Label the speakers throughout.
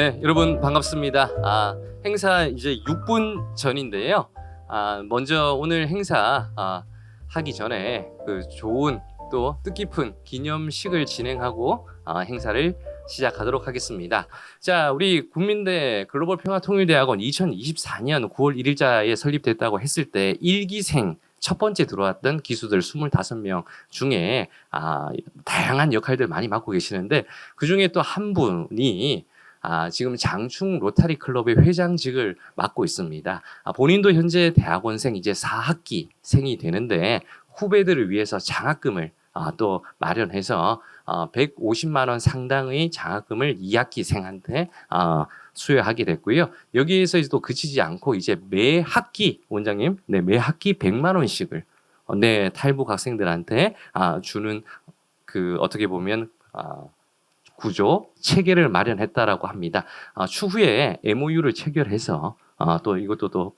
Speaker 1: 네, 여러분 반갑습니다. 행사 이제 6분 전인데요. 먼저 오늘 행사 하기 전에 그 좋은 또 뜻깊은 기념식을 진행하고 행사를 시작하도록 하겠습니다. 자, 우리 국민대 글로벌평화통일대학원 2024년 9월 1일자에 설립됐다고 했을 때 1기생 첫 번째 들어왔던 기수들 25명 중에 다양한 역할들 많이 맡고 계시는데 그 중에 또 한 분이 지금 장충 로타리 클럽의 회장직을 맡고 있습니다. 본인도 현재 대학원생 이제 4학기생이 되는데 후배들을 위해서 장학금을 또 마련해서 150만 원 상당의 장학금을 2학기생한테 수여하게 됐고요. 여기에서 또 그치지 않고 이제 매 학기 원장님, 매 학기 100만 원씩을 탈북 학생들한테 주는 그 어떻게 보면 구조 체계를 마련했다라고 합니다. 추후에 MOU를 체결해서 또 이것도 또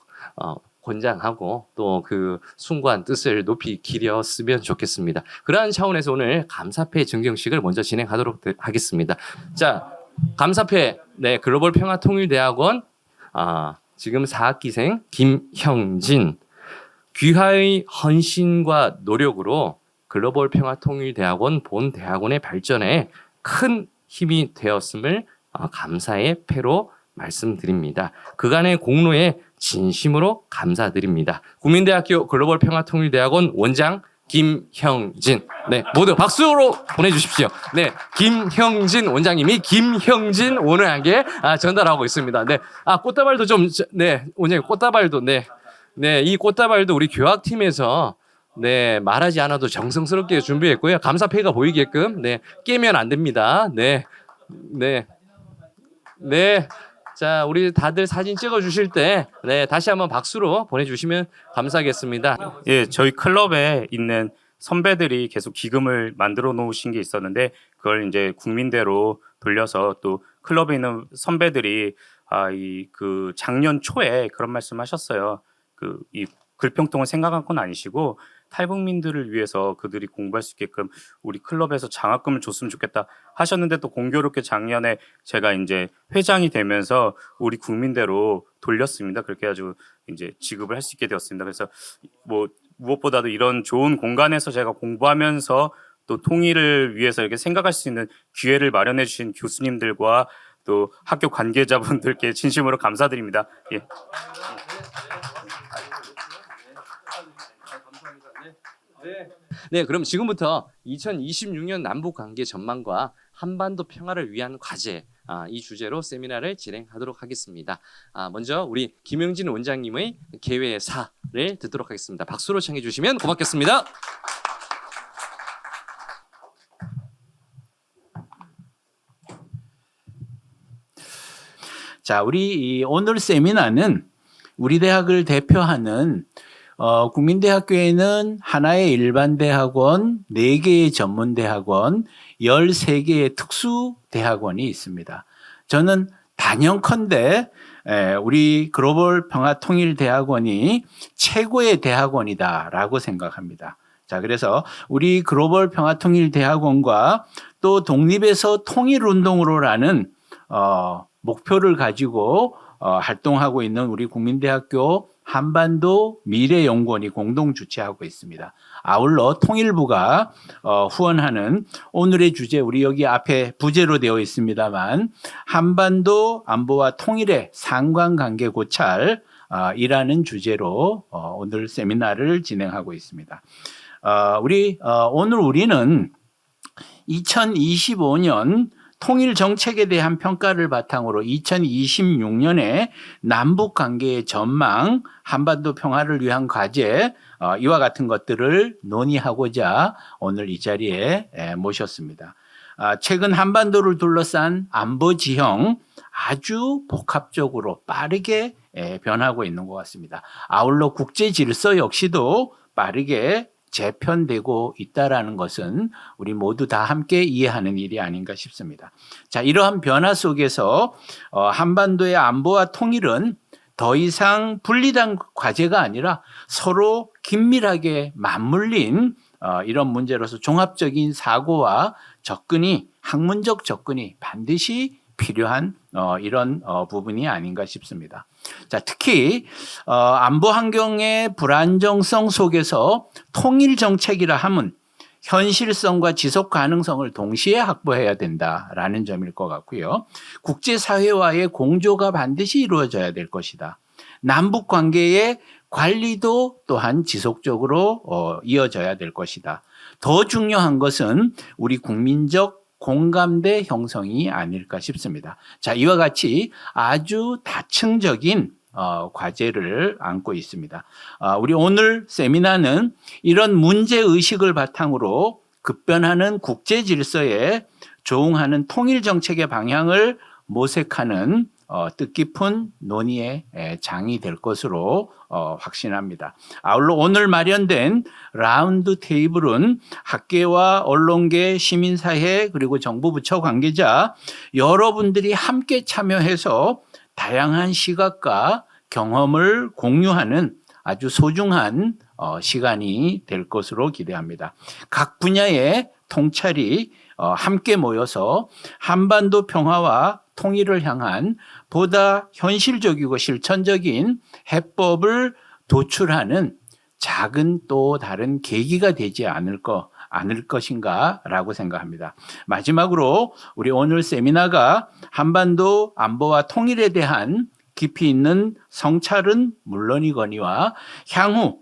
Speaker 1: 권장하고 또 그 숭고한 뜻을 높이 기렸으면 좋겠습니다. 그러한 차원에서 오늘 감사패 증정식을 먼저 진행하도록 하겠습니다. 자, 감사패 글로벌평화통일대학원 지금 4학기생 김형진 귀하의 헌신과 노력으로 글로벌평화통일대학원 본 대학원의 발전에 큰 힘이 되었음을 감사의 패로 말씀드립니다. 그간의 공로에 진심으로 감사드립니다. 국민대학교 글로벌평화통일대학원 원장 김형진. 모두 박수로 보내주십시오. 김형진 원장님이 김형진 원장에게 전달하고 있습니다. 꽃다발도 좀, 원장님 꽃다발도, 이 꽃다발도 우리 교학팀에서 말하지 않아도 정성스럽게 준비했고요. 감사패가 보이게끔, 깨면 안 됩니다. 자, 우리 다들 사진 찍어 주실 때, 다시 한번 박수로 보내주시면 감사하겠습니다.
Speaker 2: 예, 저희 클럽에 있는 선배들이 계속 기금을 만들어 놓으신 게 있었는데, 그걸 이제 국민대로 돌려서 또 클럽에 있는 선배들이 그 작년 초에 그런 말씀하셨어요. 이 글평통을 생각한 건 아니시고 탈북민들을 위해서 그들이 공부할 수 있게끔 우리 클럽에서 장학금을 줬으면 좋겠다 하셨는데, 또 공교롭게 작년에 제가 이제 회장이 되면서 우리 국민대로 돌렸습니다. 그렇게 해가지고 이제 지급을 할 수 있게 되었습니다. 그래서 뭐 무엇보다도 이런 좋은 공간에서 제가 공부하면서 또 통일을 위해서 이렇게 생각할 수 있는 기회를 마련해 주신 교수님들과 또 학교 관계자분들께 진심으로 감사드립니다. 예.
Speaker 1: 그럼 지금부터 2026년 남북 관계 전망과 한반도 평화를 위한 과제 이 주제로 세미나를 진행하도록 하겠습니다. 먼저 우리 김영진 원장님의 개회사를 듣도록 하겠습니다. 박수로 청해 주시면 고맙겠습니다.
Speaker 3: 자, 우리 오늘 세미나는 우리 대학을 대표하는 국민대학교에는 하나의 일반대학원, 4개의 전문대학원, 13개의 특수대학원이 있습니다. 저는 단연컨대 우리 글로벌평화통일대학원이 최고의 대학원이다라고 생각합니다. 자, 그래서 우리 글로벌평화통일대학원과 또 독립에서 통일운동으로라는 목표를 가지고 활동하고 있는 우리 국민대학교 한반도 미래연구원이 공동 주최하고 있습니다. 아울러 통일부가 후원하는 오늘의 주제, 우리 여기 앞에 부제로 되어 있습니다만 한반도 안보와 통일의 상관관계 고찰이라는 주제로 오늘 세미나를 진행하고 있습니다. 오늘 우리는 2025년 통일 정책에 대한 평가를 바탕으로 2026년에 남북 관계의 전망, 한반도 평화를 위한 과제, 이와 같은 것들을 논의하고자 오늘 이 자리에 모셨습니다. 최근 한반도를 둘러싼 안보 지형 아주 복합적으로 빠르게 변하고 있는 것 같습니다. 아울러 국제 질서 역시도 빠르게 재편되고 있다라는 것은 우리 모두 다 함께 이해하는 일이 아닌가 싶습니다. 자, 이러한 변화 속에서 한반도의 안보와 통일은 더 이상 분리된 과제가 아니라 서로 긴밀하게 맞물린 이런 문제로서 종합적인 사고와 접근이, 학문적 접근이 반드시 필요한 이런 부분이 아닌가 싶습니다. 자, 특히 안보 환경의 불안정성 속에서 통일 정책이라 함은 현실성과 지속 가능성을 동시에 확보해야 된다라는 점일 것 같고요. 국제사회와의 공조가 반드시 이루어져야 될 것이다. 남북 관계의 관리도 또한 지속적으로 이어져야 될 것이다. 더 중요한 것은 우리 국민적 공감대 형성이 아닐까 싶습니다. 자, 이와 같이 아주 다층적인 과제를 안고 있습니다. 우리 오늘 세미나는 이런 문제의식을 바탕으로 급변하는 국제 질서에 조응하는 통일 정책의 방향을 모색하는 뜻깊은 논의의 장이 될 것으로 확신합니다. 아울러 오늘 마련된 라운드 테이블은 학계와 언론계, 시민사회 그리고 정부 부처 관계자 여러분들이 함께 참여해서 다양한 시각과 경험을 공유하는 아주 소중한 시간이 될 것으로 기대합니다. 각 분야의 통찰이 함께 모여서 한반도 평화와 통일을 향한 보다 현실적이고 실천적인 해법을 도출하는 작은 또 다른 계기가 되지 않을 것인가라고 생각합니다. 마지막으로 우리 오늘 세미나가 한반도 안보와 통일에 대한 깊이 있는 성찰은 물론이거니와 향후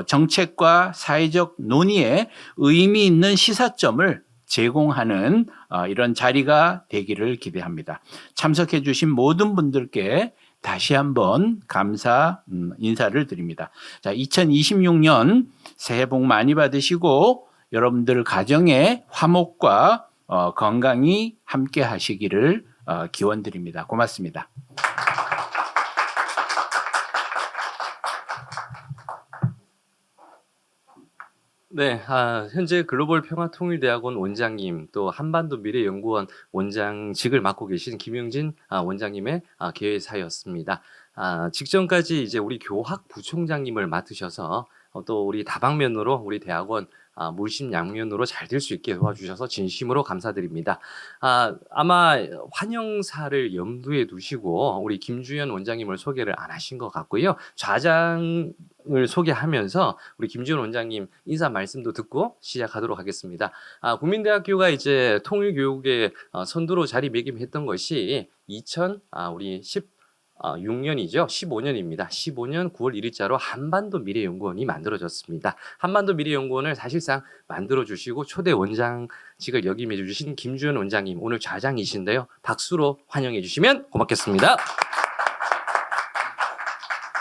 Speaker 3: 정책과 사회적 논의에 의미 있는 시사점을 제공하는 이런 자리가 되기를 기대합니다. 참석해 주신 모든 분들께 다시 한번 감사 인사를 드립니다. 자, 2026년 새해 복 많이 받으시고 여러분들 가정의 화목과 건강이 함께 하시기를 기원드립니다. 고맙습니다.
Speaker 1: 네, 현재 글로벌 평화통일대학원 원장님 또 한반도 미래연구원 원장직을 맡고 계신 김영진 원장님의 계회사였습니다. 직전까지 이제 우리 교학부총장님을 맡으셔서 또 우리 다방면으로 우리 대학원 물심양면으로 잘 될 수 있게 도와주셔서 진심으로 감사드립니다. 아마 환영사를 염두에 두시고 우리 김주현 원장님을 소개를 안 하신 것 같고요. 좌장을 소개하면서 우리 김주현 원장님 인사 말씀도 듣고 시작하도록 하겠습니다. 국민대학교가 이제 통일교육의 선두로 자리매김했던 것이 6년이죠. 15년입니다. 15년 9월 1일자로 한반도 미래연구원이 만들어졌습니다. 한반도 미래연구원을 사실상 만들어주시고 초대 원장직을 역임해 주신 김주현 원장님 오늘 좌장이신데요. 박수로 환영해 주시면 고맙겠습니다.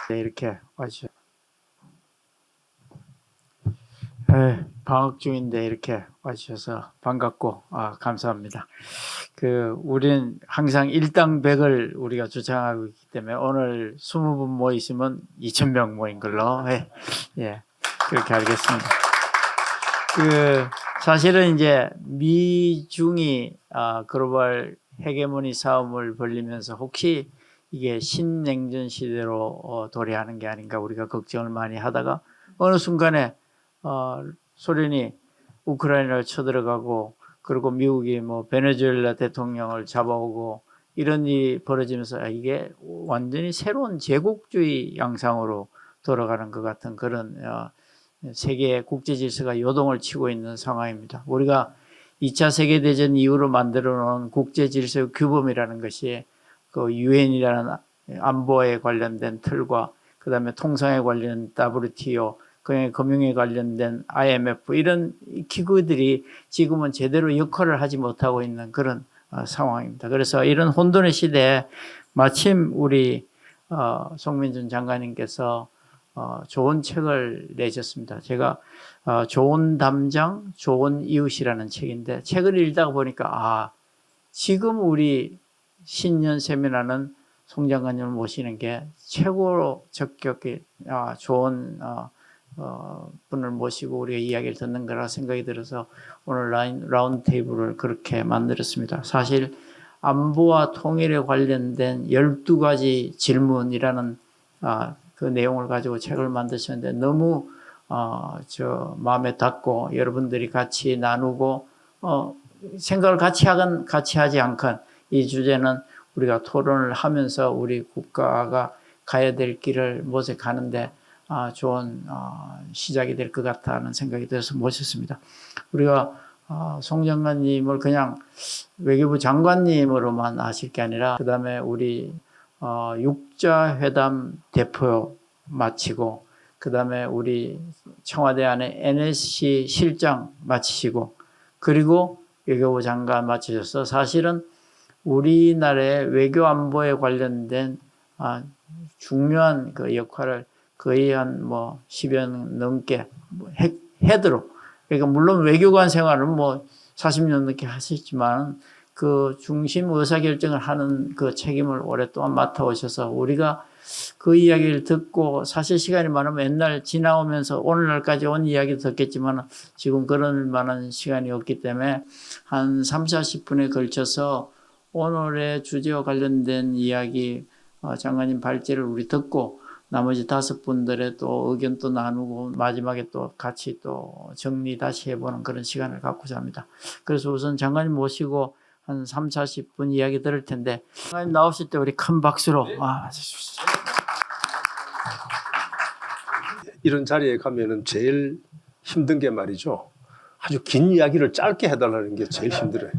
Speaker 4: 네, 이렇게 와주셔서 방학 중인데 이렇게 와주셔서 반갑고 감사합니다. 우리는 항상 일당백을 우리가 주장하고 있기 때문에 오늘 20분 모이시면 2,000명 모인 걸로 그렇게 알겠습니다. 사실은 이제 미중이 글로벌 헤게모니 싸움을 벌리면서 혹시 이게 신냉전 시대로 도래하는 게 아닌가 우리가 걱정을 많이 하다가 어느 순간에 소련이 우크라이나를 쳐들어가고 그리고 미국이 베네수엘라 대통령을 잡아오고 이런 일이 벌어지면서 이게 완전히 새로운 제국주의 양상으로 돌아가는 것 같은 그런 세계 국제 질서가 요동을 치고 있는 상황입니다. 우리가 2차 세계대전 이후로 만들어 놓은 국제 질서 규범이라는 것이 유엔이라는 안보에 관련된 틀과 그다음에 통상에 관련된 WTO 금융에 관련된 IMF 이런 기구들이 지금은 제대로 역할을 하지 못하고 있는 그런 상황입니다. 그래서 이런 혼돈의 시대에 마침 우리 송민준 장관님께서 좋은 책을 내셨습니다. 제가 좋은 담장, 좋은 이웃이라는 책인데 책을 읽다가 보니까 지금 우리 신년 세미나는 송 장관님을 모시는 게 최고로 적격이 좋은 분을 모시고 우리가 이야기를 듣는 거라 생각이 들어서 오늘 라운드 테이블을 그렇게 만들었습니다. 사실 안보와 통일에 관련된 12가지 질문이라는 그 내용을 가지고 책을 만드셨는데 너무 마음에 닿고 여러분들이 같이 나누고 생각을 같이 하지 않건 이 주제는 우리가 토론을 하면서 우리 국가가 가야 될 길을 모색하는데 좋은 시작이 될 것 같다는 생각이 들어서 모셨습니다. 우리가 송 장관님을 그냥 외교부 장관님으로만 아실 게 아니라 그 다음에 우리 육자회담 대표 마치고 그 다음에 우리 청와대 안에 NSC 실장 마치시고 그리고 외교부 장관 마치셔서 사실은 우리나라의 외교 안보에 관련된 중요한 그 역할을 거의 한 10여 년 넘게 해도록 그러니까 물론 외교관 생활은 40년 넘게 하셨지만 그 중심 의사결정을 하는 그 책임을 오랫동안 맡아오셔서 우리가 그 이야기를 듣고 사실 시간이 많으면 옛날 지나오면서 오늘날까지 온 이야기도 듣겠지만 지금 그런 만한 시간이 없기 때문에 한 3, 40분에 걸쳐서 오늘의 주제와 관련된 이야기 장관님 발제를 우리 듣고 나머지 5분들의 또 의견 또 나누고 마지막에 또 같이 또 정리 다시 해보는 그런 시간을 갖고자 합니다. 그래서 우선 장관님 모시고 한 3, 40분 이야기 들을 텐데 장관님 나오실 때 우리 큰 박수로 맞으십시오.
Speaker 5: 이런 자리에 가면은 제일 힘든 게 말이죠. 아주 긴 이야기를 짧게 해달라는 게 제일 힘들어요.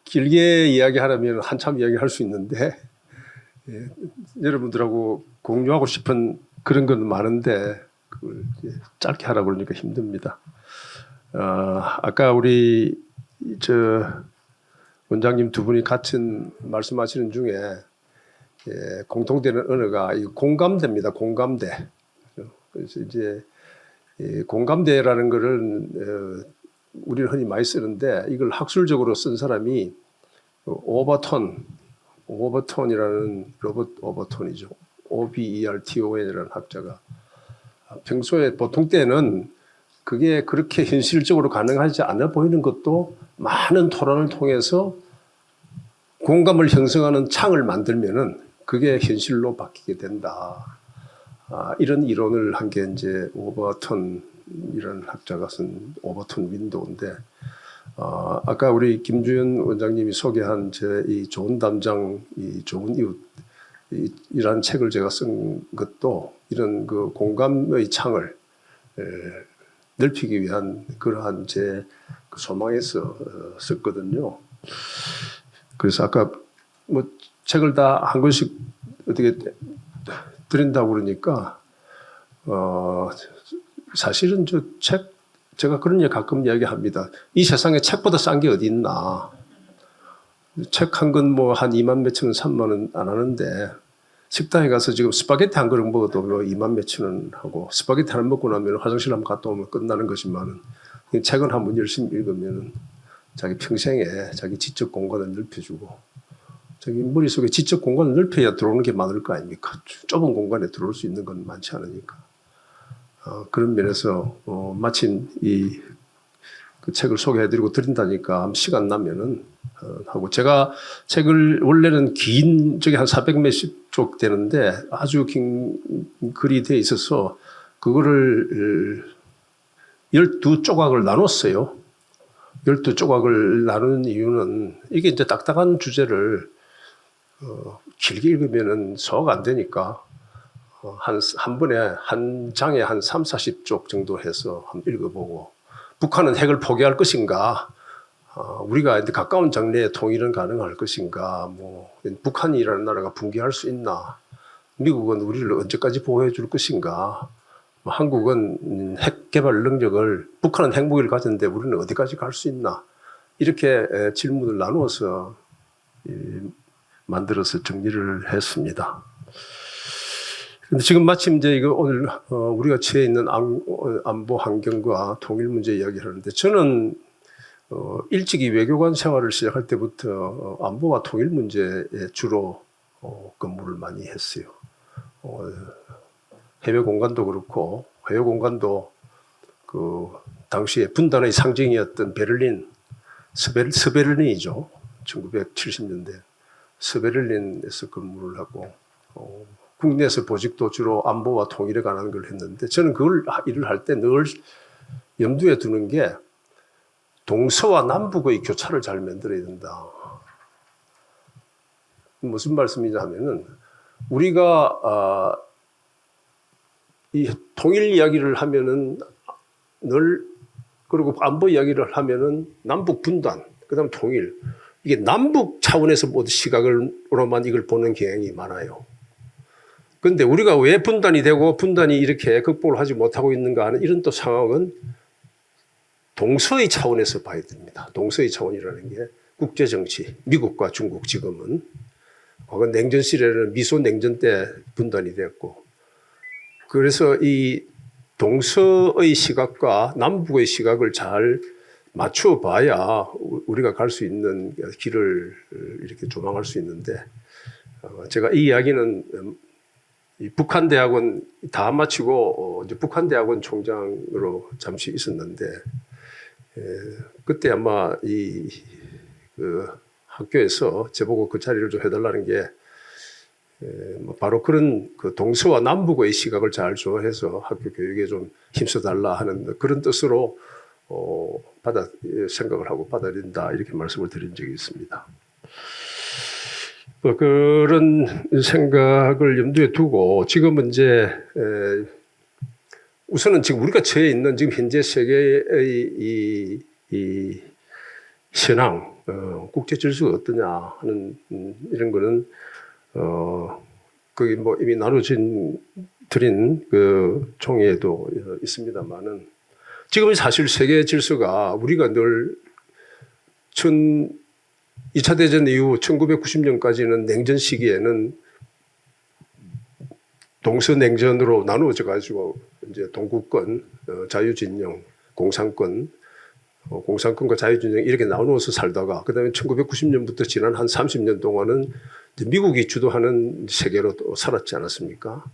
Speaker 5: 길게 이야기하려면 한참 이야기할 수 있는데 여러분들하고 공유하고 싶은 그런 건 많은데 그걸 짧게 하라고 그러니까 힘듭니다. 아까 우리 원장님 두 분이 같은 말씀하시는 중에 공통되는 언어가 공감대입니다. 공감대. 그래서 이제 공감대라는 거를 우리는 흔히 많이 쓰는데 이걸 학술적으로 쓴 사람이 오버톤이라는 로버트 오버톤이죠. OBERTON이라는 학자가 평소에 보통 때는 그게 그렇게 현실적으로 가능하지 않아 보이는 것도 많은 토론을 통해서 공감을 형성하는 창을 만들면은 그게 현실로 바뀌게 된다. 이런 이론을 한 게 이제 오버톤이라는 학자가 쓴 오버톤 윈도우인데 아까 우리 김주현 원장님이 소개한 제 이 좋은 담장, 이 좋은 이웃이라는 책을 제가 쓴 것도 이런 그 공감의 창을 넓히기 위한 그러한 제 소망에서 썼거든요. 그래서 아까 책을 다 한 권씩 어떻게 드린다고 그러니까 사실은 제가 그런 얘기 가끔 이야기합니다. 이 세상에 책보다 싼 게 어디 있나. 책 한 권 한 2만 몇천 원, 3만 원 안 하는데 식당에 가서 지금 스파게티 한 그릇 먹어도 2만 몇천 원 하고 스파게티 하나 먹고 나면 화장실 한번 갔다 오면 끝나는 것이지만 책은 한번 열심히 읽으면 자기 평생에 자기 지적 공간을 넓혀주고 자기 머릿속에 지적 공간을 넓혀야 들어오는 게 많을 거 아닙니까? 좁은 공간에 들어올 수 있는 건 많지 않으니까. 그런 면에서 마침 그 책을 소개해드리고 드린다니까 시간 나면은 하고 제가 책을 원래는 긴 저기 한 400 몇십 쪽 되는데 아주 긴 글이 돼 있어서 그거를 12조각을 나눴어요. 12조각을 나누는 이유는 이게 이제 딱딱한 주제를 길게 읽으면은 소화가 안 되니까 한 번에 한 장에 한 3, 40쪽 정도 해서 한번 읽어보고 북한은 핵을 포기할 것인가 우리가 이제 가까운 장래에 통일은 가능할 것인가 북한이라는 나라가 붕괴할 수 있나 미국은 우리를 언제까지 보호해 줄 것인가 한국은 핵 개발 능력을 북한은 핵무기를 가졌는데 우리는 어디까지 갈 수 있나 이렇게 질문을 나누어서 만들어서 정리를 했습니다. 근데 지금 마침 이제 이거 오늘 우리가 처해 있는 안보 환경과 통일 문제 이야기를 하는데 저는 일찍이 외교관 생활을 시작할 때부터 안보와 통일 문제에 주로 근무를 많이 했어요. 해외 공간도 그렇고 해외 공간도 그 당시에 분단의 상징이었던 베를린 서베를린이죠. 1970년대 서베를린에서 근무를 하고 국내에서 보직도 주로 안보와 통일에 관한 걸 했는데 저는 그걸 일을 할 때 늘 염두에 두는 게 동서와 남북의 교차를 잘 만들어야 된다. 무슨 말씀이냐 하면은 우리가 이 통일 이야기를 하면은 늘 그리고 안보 이야기를 하면은 남북 분단, 그다음 통일 이게 남북 차원에서 모두 시각으로만 이걸 보는 경향이 많아요. 그런데 우리가 왜 분단이 되고 분단이 이렇게 극복을 하지 못하고 있는가 하는 이런 또 상황은 동서의 차원에서 봐야 됩니다. 동서의 차원이라는 게 국제정치, 미국과 중국 지금은 과거 냉전 시절에는 미소 냉전 때 분단이 됐고 그래서 이 동서의 시각과 남북의 시각을 잘 맞춰 봐야 우리가 갈 수 있는 길을 이렇게 조망할 수 있는데 제가 이 이야기는 이 북한대학원 다 마치고 이제 북한대학원 총장으로 잠시 있었는데 그때 아마 그 학교에서 저보고 그 자리를 좀 해달라는 게 바로 그런 그 동서와 남북의 시각을 잘 조해서 학교 교육에 좀 힘써달라 하는 그런 뜻으로 생각을 하고 받아들인다 이렇게 말씀을 드린 적이 있습니다. 그런 생각을 염두에 두고 지금은 이제 우선은 지금 우리가 처해 있는 지금 현재 세계의 이 현황, 국제 질서가 어떠냐 하는 이런 거는 거기 뭐 이미 드린 그 총회에도 있습니다만은 지금 사실 세계 질서가 우리가 늘 2차 대전 이후 1990년까지는 냉전 시기에는 동서냉전으로 나누어져 가지고 이제 동구권, 자유진영, 공산권과 자유진영 이렇게 나누어서 살다가 그다음에 1990년부터 지난 한 30년 동안은 미국이 주도하는 세계로 또 살았지 않았습니까?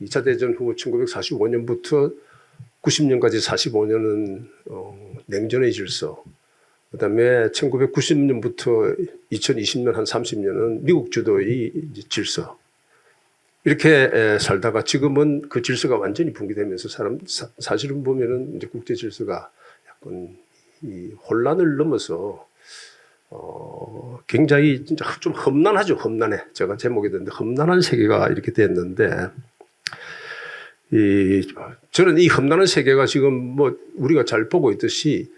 Speaker 5: 2차 대전 후 1945년부터 90년까지 45년은 냉전의 질서, 그다음에 1990년부터 2020년 한 30년은 미국 주도의 질서 이렇게 살다가 지금은 그 질서가 완전히 붕괴되면서 사실은 보면은 이제 국제 질서가 약간 이 혼란을 넘어서 굉장히 진짜 좀 험난하죠. 험난해. 제가 제목이 됐는데 험난한 세계가 이렇게 됐는데 저는 이 험난한 세계가 지금 뭐 우리가 잘 보고 있듯이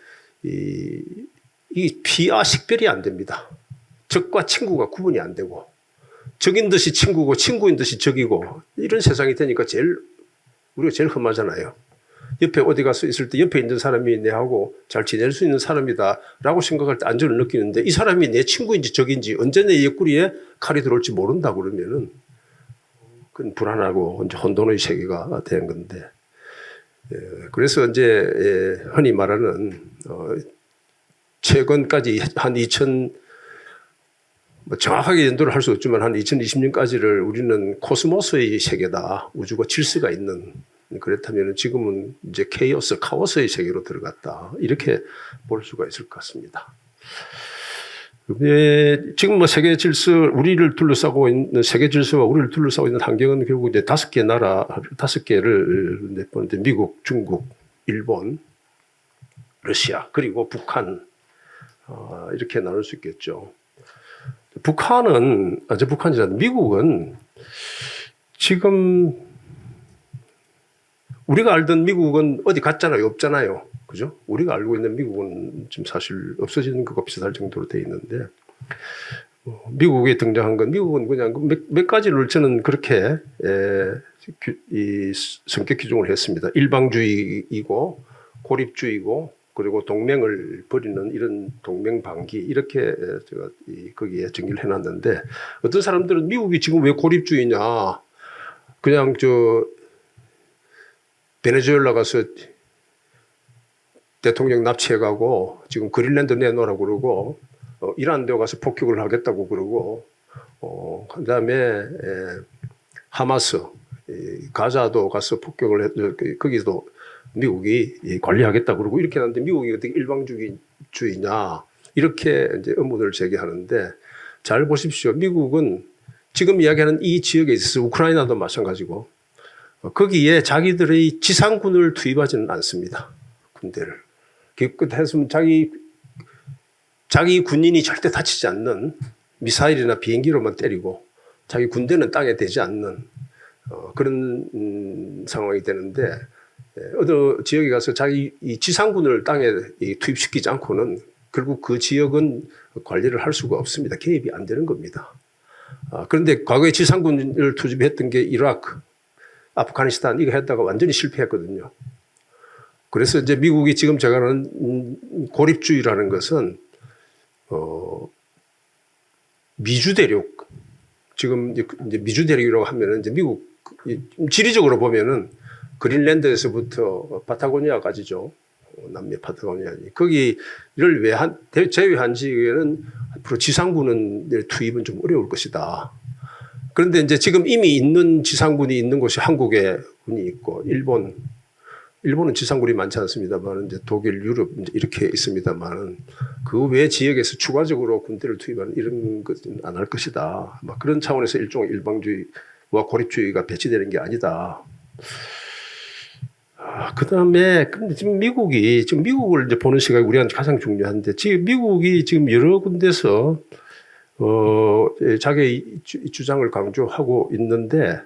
Speaker 5: 이 피와 식별이 안 됩니다. 적과 친구가 구분이 안 되고 적인 듯이 친구고 친구인 듯이 적이고 이런 세상이 되니까 우리가 제일 험하잖아요. 옆에 어디 가서 있을 때 옆에 있는 사람이 내하고 잘 지낼 수 있는 사람이다라고 생각할 때 안전을 느끼는데 이 사람이 내 친구인지 적인지 언제 내 옆구리에 칼이 들어올지 모른다 그러면은 그건 불안하고 이제 혼돈의 세계가 된 건데 그래서 이제 흔히 말하는 최근까지 한 뭐 정확하게 연도를 할 수 없지만 한 2020년까지를 우리는 코스모스의 세계다. 우주가 질서가 있는. 그렇다면 지금은 이제 카오스의 세계로 들어갔다. 이렇게 볼 수가 있을 것 같습니다. 지금 뭐 세계 질서, 우리를 둘러싸고 있는 세계 질서와 우리를 둘러싸고 있는 환경은 결국 이제 5개 나라, 5개를 내보는데 미국, 중국, 일본, 러시아, 그리고 북한, 이렇게 나눌 수 있겠죠. 북한이라 미국은 지금 우리가 알던 미국은 어디 갔잖아요. 없잖아요. 그죠? 우리가 알고 있는 미국은 지금 사실 없어지는 것과 비슷할 정도로 돼 있는데 미국에 등장한 건 미국은 그냥 몇 가지를 저는 그렇게 이 성격 규정을 했습니다. 일방주의이고 고립주의고 그리고 동맹을 벌이는 이런 동맹방기 이렇게 제가 거기에 정리를 해놨는데 어떤 사람들은 미국이 지금 왜 고립주의냐 그냥 베네수엘라 가서 대통령 납치해가고 지금 그린랜드 내놓으라고 그러고 이란 데 가서 폭격을 하겠다고 그러고 그다음에 하마스 가자도 가서 폭격을 거기도 미국이 관리하겠다고 그러고 이렇게 하는데 미국이 어떻게 일방주의냐 이렇게 이제 의문을 제기하는데 잘 보십시오. 미국은 지금 이야기하는 이 지역에 있어서 우크라이나도 마찬가지고 거기에 자기들의 지상군을 투입하지는 않습니다. 군대를. 깨끗했으면 자기 군인이 절대 다치지 않는 미사일이나 비행기로만 때리고 자기 군대는 땅에 대지 않는 그런 상황이 되는데 어느 지역에 가서 자기 이 지상군을 땅에 투입시키지 않고는 결국 그 지역은 관리를 할 수가 없습니다. 개입이 안 되는 겁니다. 그런데 과거에 지상군을 투입했던 게 이라크, 아프가니스탄 이거 했다가 완전히 실패했거든요. 그래서 이제 미국이 지금 제가 하는 고립주의라는 것은 미주 대륙 지금 이제 미주 대륙이라고 하면은 이제 미국 지리적으로 보면은 그린랜드에서부터 파타고니아까지죠. 남미 파타고니아니 거기를 제외한 지역에는 앞으로 지상군은 투입은 좀 어려울 것이다. 그런데 이제 지금 이미 있는 지상군이 있는 곳이 한국에 군이 있고 일본은 지상군이 많지 않습니다만 이제 독일, 유럽 이렇게 있습니다만 그 외 지역에서 추가적으로 군대를 투입하는 이런 것은 안 할 것이다. 막 그런 차원에서 일종의 일방주의와 고립주의가 배치되는 게 아니다. 그다음에 근데 지금 미국을 이제 보는 시각이 우리한테 가장 중요한데 지금 미국이 지금 여러 군데서 자기 주장을 강조하고 있는데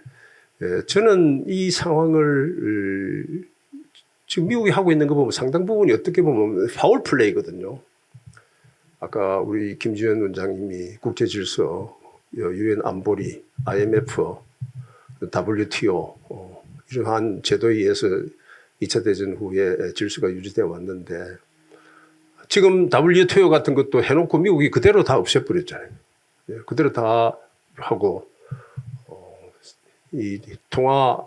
Speaker 5: 저는 이 상황을 지금 미국이 하고 있는 거 보면 상당 부분이 어떻게 보면 파울 플레이거든요. 아까 우리 김지현 원장님이 국제질서, 유엔 안보리, IMF, WTO 이러한 제도에 의해서 2차 대전 후에 질서가 유지되어 왔는데 지금 WTO 같은 것도 해놓고 미국이 그대로 다 없애버렸잖아요. 그대로 다 하고 이 통화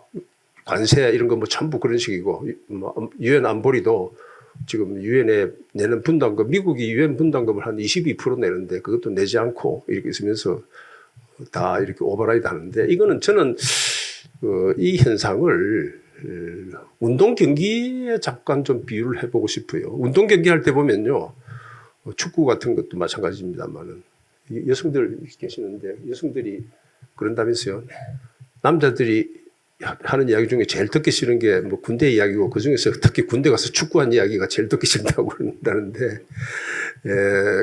Speaker 5: 관세 이런 거 뭐 전부 그런 식이고 유엔 안보리도 지금 유엔에 내는 분담금 미국이 유엔 분담금을 한 22% 내는데 그것도 내지 않고 이렇게 있으면서 다 이렇게 오버라이드 하는데 이거는 저는 이 현상을 운동 경기에 잠깐 좀 비유를 해보고 싶어요. 운동 경기 할 때 보면요 축구 같은 것도 마찬가지입니다만은 여성들 계시는데 여성들이 그런다면서요. 남자들이 하는 이야기 중에 제일 듣기 싫은 게 뭐 군대 이야기고 그 중에서 특히 군대 가서 축구한 이야기가 제일 듣기 싫다고 그런다는데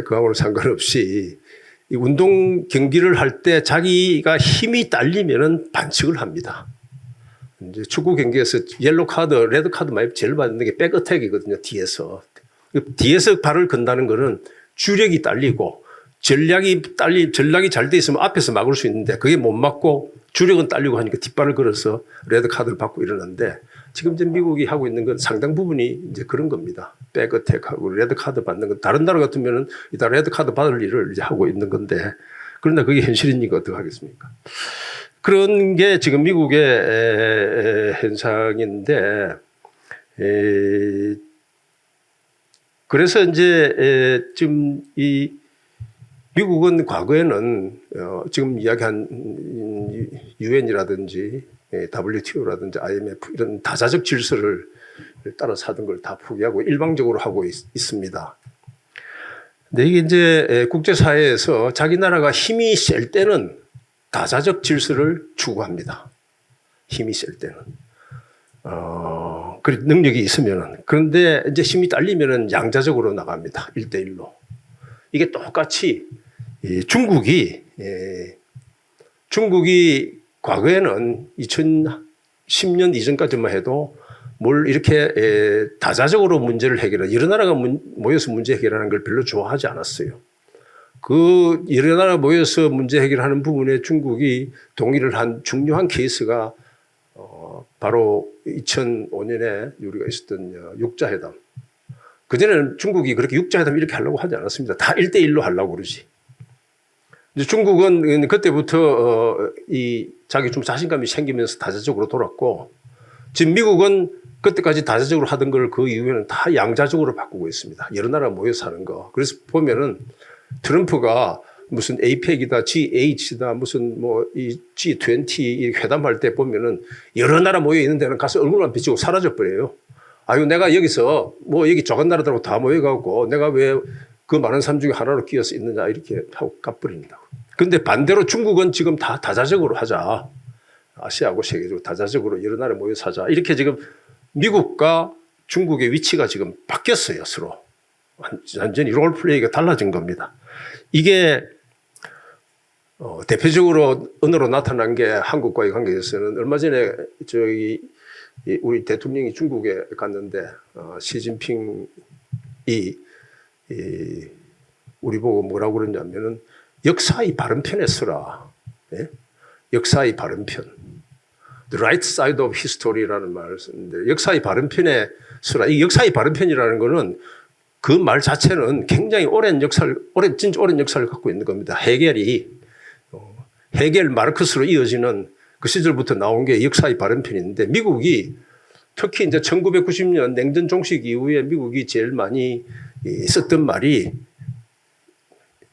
Speaker 5: 그하고는 상관없이 이 운동 경기를 할 때 자기가 힘이 딸리면은 반칙을 합니다. 이제 축구 경기에서 옐로 카드, 레드 카드 많이 제일 받는 게 백어택이거든요. 뒤에서 발을 건다는 거는 주력이 딸리고 전략이 잘 돼 있으면 앞에서 막을 수 있는데 그게 못 막고 주력은 딸리고 하니까 뒷발을 걸어서 레드 카드를 받고 이러는데 지금 이제 미국이 하고 있는 건 상당 부분이 이제 그런 겁니다. 백어택하고 레드 카드 받는 건 다른 나라 같으면은 이따 레드 카드 받을 일을 이제 하고 있는 건데 그런데 그게 현실이니까 어떻게 하겠습니까? 그런 게 지금 미국의 현상인데 그래서 이제 지금 이 미국은 과거에는 지금 이야기한 유엔이라든지 WTO라든지 IMF 이런 다자적 질서를 따라서 하던 걸 다 포기하고 일방적으로 하고 있습니다. 근데 이게 이제 국제사회에서 자기 나라가 힘이 셀 때는 다자적 질서를 추구합니다. 힘이 셀 때는. 그 능력이 있으면은. 그런데 이제 힘이 딸리면은 양자적으로 나갑니다. 1대1로. 이게 똑같이 중국이 과거에는 2010년 이전까지만 해도 뭘 이렇게 다자적으로 문제를 해결하는 여러 나라가 모여서 문제 해결하는 걸 별로 좋아하지 않았어요. 그 여러 나라 모여서 문제 해결하는 부분에 중국이 동의를 한 중요한 케이스가 바로 2005년에 우리가 있었던 육자회담. 그전에는 중국이 그렇게 육자회담 이렇게 하려고 하지 않았습니다. 다 1대1로 하려고 그러지. 중국은 그때부터 자기 좀 자신감이 생기면서 다자적으로 돌았고 지금 미국은 그때까지 다자적으로 하던 걸 그 이후에는 다 양자적으로 바꾸고 있습니다. 여러 나라 모여서 하는 거. 그래서 보면은 트럼프가 무슨 APEC이다, GH다, 무슨 뭐 이 G20 회담할 때 보면은 여러 나라 모여 있는 데는 가서 얼굴만 비치고 사라져 버려요. 아유, 내가 여기서 뭐 여기 작은 나라들하고 다 모여가고 내가 왜 그 많은 사람 중에 하나로 끼어서 있느냐 이렇게 하고 가버린다고. 근데 반대로 중국은 지금 다 다자적으로 하자. 아시아하고 세계적으로 다자적으로 여러 나라 모여서 하자. 이렇게 지금 미국과 중국의 위치가 지금 바뀌었어요, 서로. 완전히 롤플레이가 달라진 겁니다. 이게 대표적으로 언어로 나타난 게 한국과의 관계에서는 얼마 전에 우리 대통령이 중국에 갔는데 시진핑이 우리 보고 뭐라고 그러냐면은 역사의 바른 편에 서라. 예? 역사의 바른 편. The right side of history라는 말을 쓰는데 역사의 바른 편에 서라. 이 역사의 바른 편이라는 거는 그 말 자체는 굉장히 진짜 오랜 역사를 갖고 있는 겁니다. 헤겔 마르크스로 이어지는 그 시절부터 나온 게 역사의 바른 편인데 미국이 특히 이제 1990년 냉전 종식 이후에 미국이 제일 많이 썼던 말이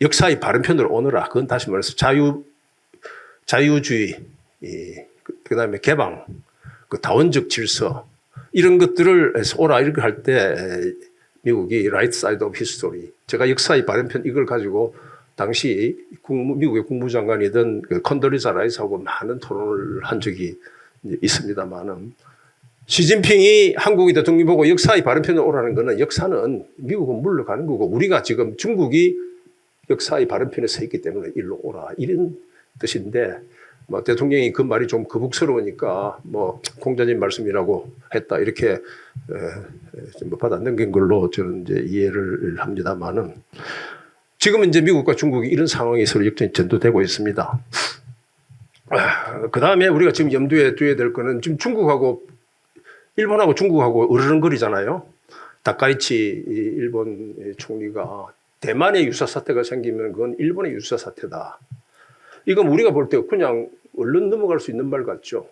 Speaker 5: 역사의 바른 편으로 오너라. 그건 다시 말해서 자유주의, 그다음에 개방, 그 다원적 질서 이런 것들을 오라 이렇게 할 때 미국이 right side of history. 제가 역사의 바른 편 이걸 가지고 당시 미국의 국무장관이던 그 컨돌리자 라이스하고 많은 토론을 한 적이 있습니다만은 시진핑이 한국의 대통령 보고 역사의 바른 편으로 오라는 거는 역사는 미국은 물러가는 거고 우리가 지금 중국이 역사의 바른 편에 서 있기 때문에 일로 오라 이런 뜻인데 뭐 대통령이 그 말이 좀 거북스러우니까 뭐 공자님 말씀이라고 했다 이렇게 좀 받아 넘긴 걸로 저는 이제 이해를 합니다만은 지금은 이제 미국과 중국이 이런 상황이 서로 역전이 전도되고 있습니다. 그 다음에 우리가 지금 염두에 둬야 될 거는 지금 일본하고 중국하고 으르렁거리잖아요. 다카이치 일본 총리가 대만의 유사 사태가 생기면 그건 일본의 유사 사태다. 이건 우리가 볼 때 그냥 얼른 넘어갈 수 있는 말 같죠.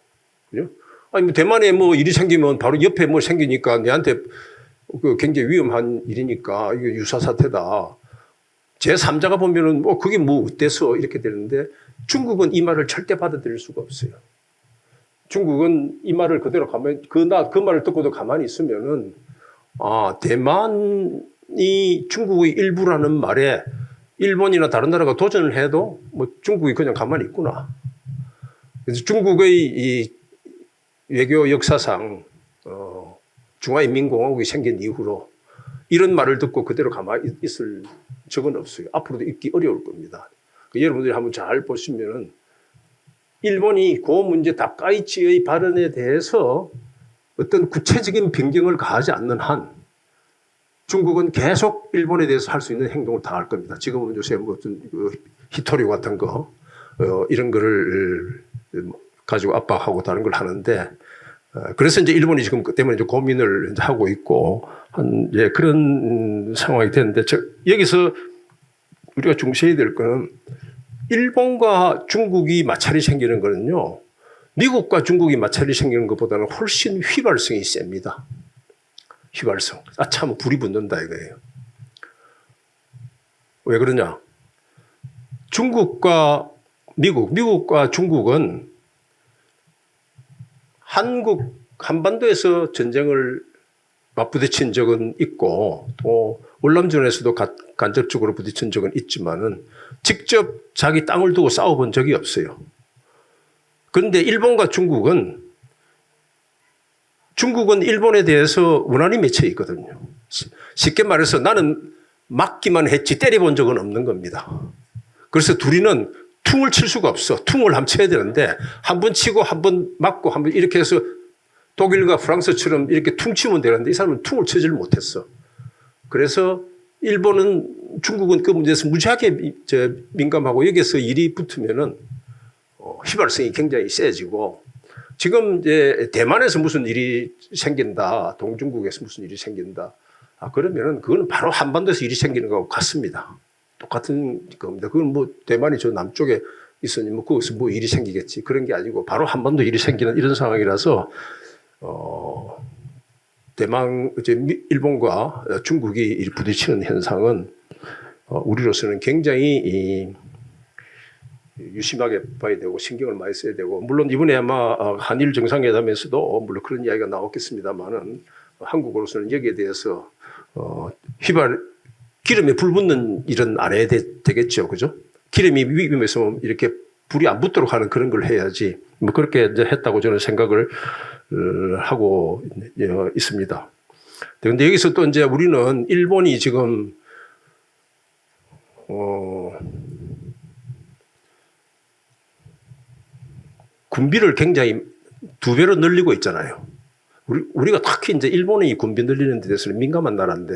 Speaker 5: 그죠? 아니, 뭐 대만에 뭐 일이 생기면 바로 옆에 뭐 생기니까 내한테 그 굉장히 위험한 일이니까 이게 유사 사태다. 제3자가 보면은 뭐 그게 뭐 어때서 이렇게 되는데 중국은 이 말을 절대 받아들일 수가 없어요. 중국은 이 말을 그대로 가만히, 그 말을 듣고도 가만히 있으면은 대만이 중국의 일부라는 말에 일본이나 다른 나라가 도전을 해도 뭐 중국이 그냥 가만히 있구나. 그래서 중국의 이 외교 역사상 중화인민공화국이 생긴 이후로 이런 말을 듣고 그대로 가만히 있을 적은 없어요. 앞으로도 있기 어려울 겁니다. 여러분들이 한번 잘 보시면은 일본이 그 문제 다카이치의 발언에 대해서 어떤 구체적인 변경을 가하지 않는 한 중국은 계속 일본에 대해서 할 수 있는 행동을 다 할 겁니다. 지금은 요새 뭐 어떤 히토류 같은 거 이런 거를 가지고 압박하고 다른 걸 하는데 그래서 이제 일본이 지금 그 때문에 이제 고민을 하고 있고 한 그런 상황이 됐는데 여기서 우리가 중시해야 될 거는 일본과 중국이 마찰이 생기는 거는요. 미국과 중국이 마찰이 생기는 것보다는 훨씬 휘발성이 셉니다. 휘발성. 참 불이 붙는다 이거예요. 왜 그러냐? 중국과 미국과 중국은 한반도에서 전쟁을 맞부딪힌 적은 있고 또 월남전에서도 간접적으로 부딪힌 적은 있지만은 직접 자기 땅을 두고 싸워본 적이 없어요. 그런데 일본과 중국은 일본에 대해서 원한이 맺혀 있거든요. 쉽게 말해서 나는 맞기만 했지 때려본 적은 없는 겁니다. 그래서 둘이는 퉁을 칠 수가 없어. 퉁을 한번 쳐야 되는데 한 번 치고 한 번 맞고 한 번 이렇게 해서 독일과 프랑스처럼 이렇게 퉁 치면 되는데 이 사람은 퉁을 치지를 못했어. 그래서 일본은 중국은 그 문제에서 무지하게 민감하고 여기서 일이 붙으면은 휘발성이 굉장히 세지고 지금 이제 대만에서 무슨 일이 생긴다, 동중국에서 무슨 일이 생긴다. 그러면은 그거는 바로 한반도에서 일이 생기는 거하고 같습니다. 똑같은 겁니다. 그건 뭐 대만이 저 남쪽에 있으니 뭐 거기서 뭐 일이 생기겠지. 그런 게 아니고 바로 한반도 일이 생기는 이런 상황이라서 일본과 중국이 부딪히는 현상은 우리로서는 굉장히 유심하게 봐야 되고 신경을 많이 써야 되고 물론 이번에 아마 한일 정상회담에서도 물론 그런 이야기가 나왔겠습니다만은 한국으로서는 여기에 대해서 기름에 불 붙는 일은 안 해야 되겠죠, 그죠? 기름이 위험해서 이렇게 불이 안 붙도록 하는 그런 걸 해야지 뭐 그렇게 이제 했다고 저는 생각을 하고 있습니다. 그런데 여기서 또 이제 우리는 일본이 지금 군비를 굉장히 2배로 늘리고 있잖아요. 우리가 특히 이제 일본이 이 군비 늘리는 데 대해서는 민감한 나라인데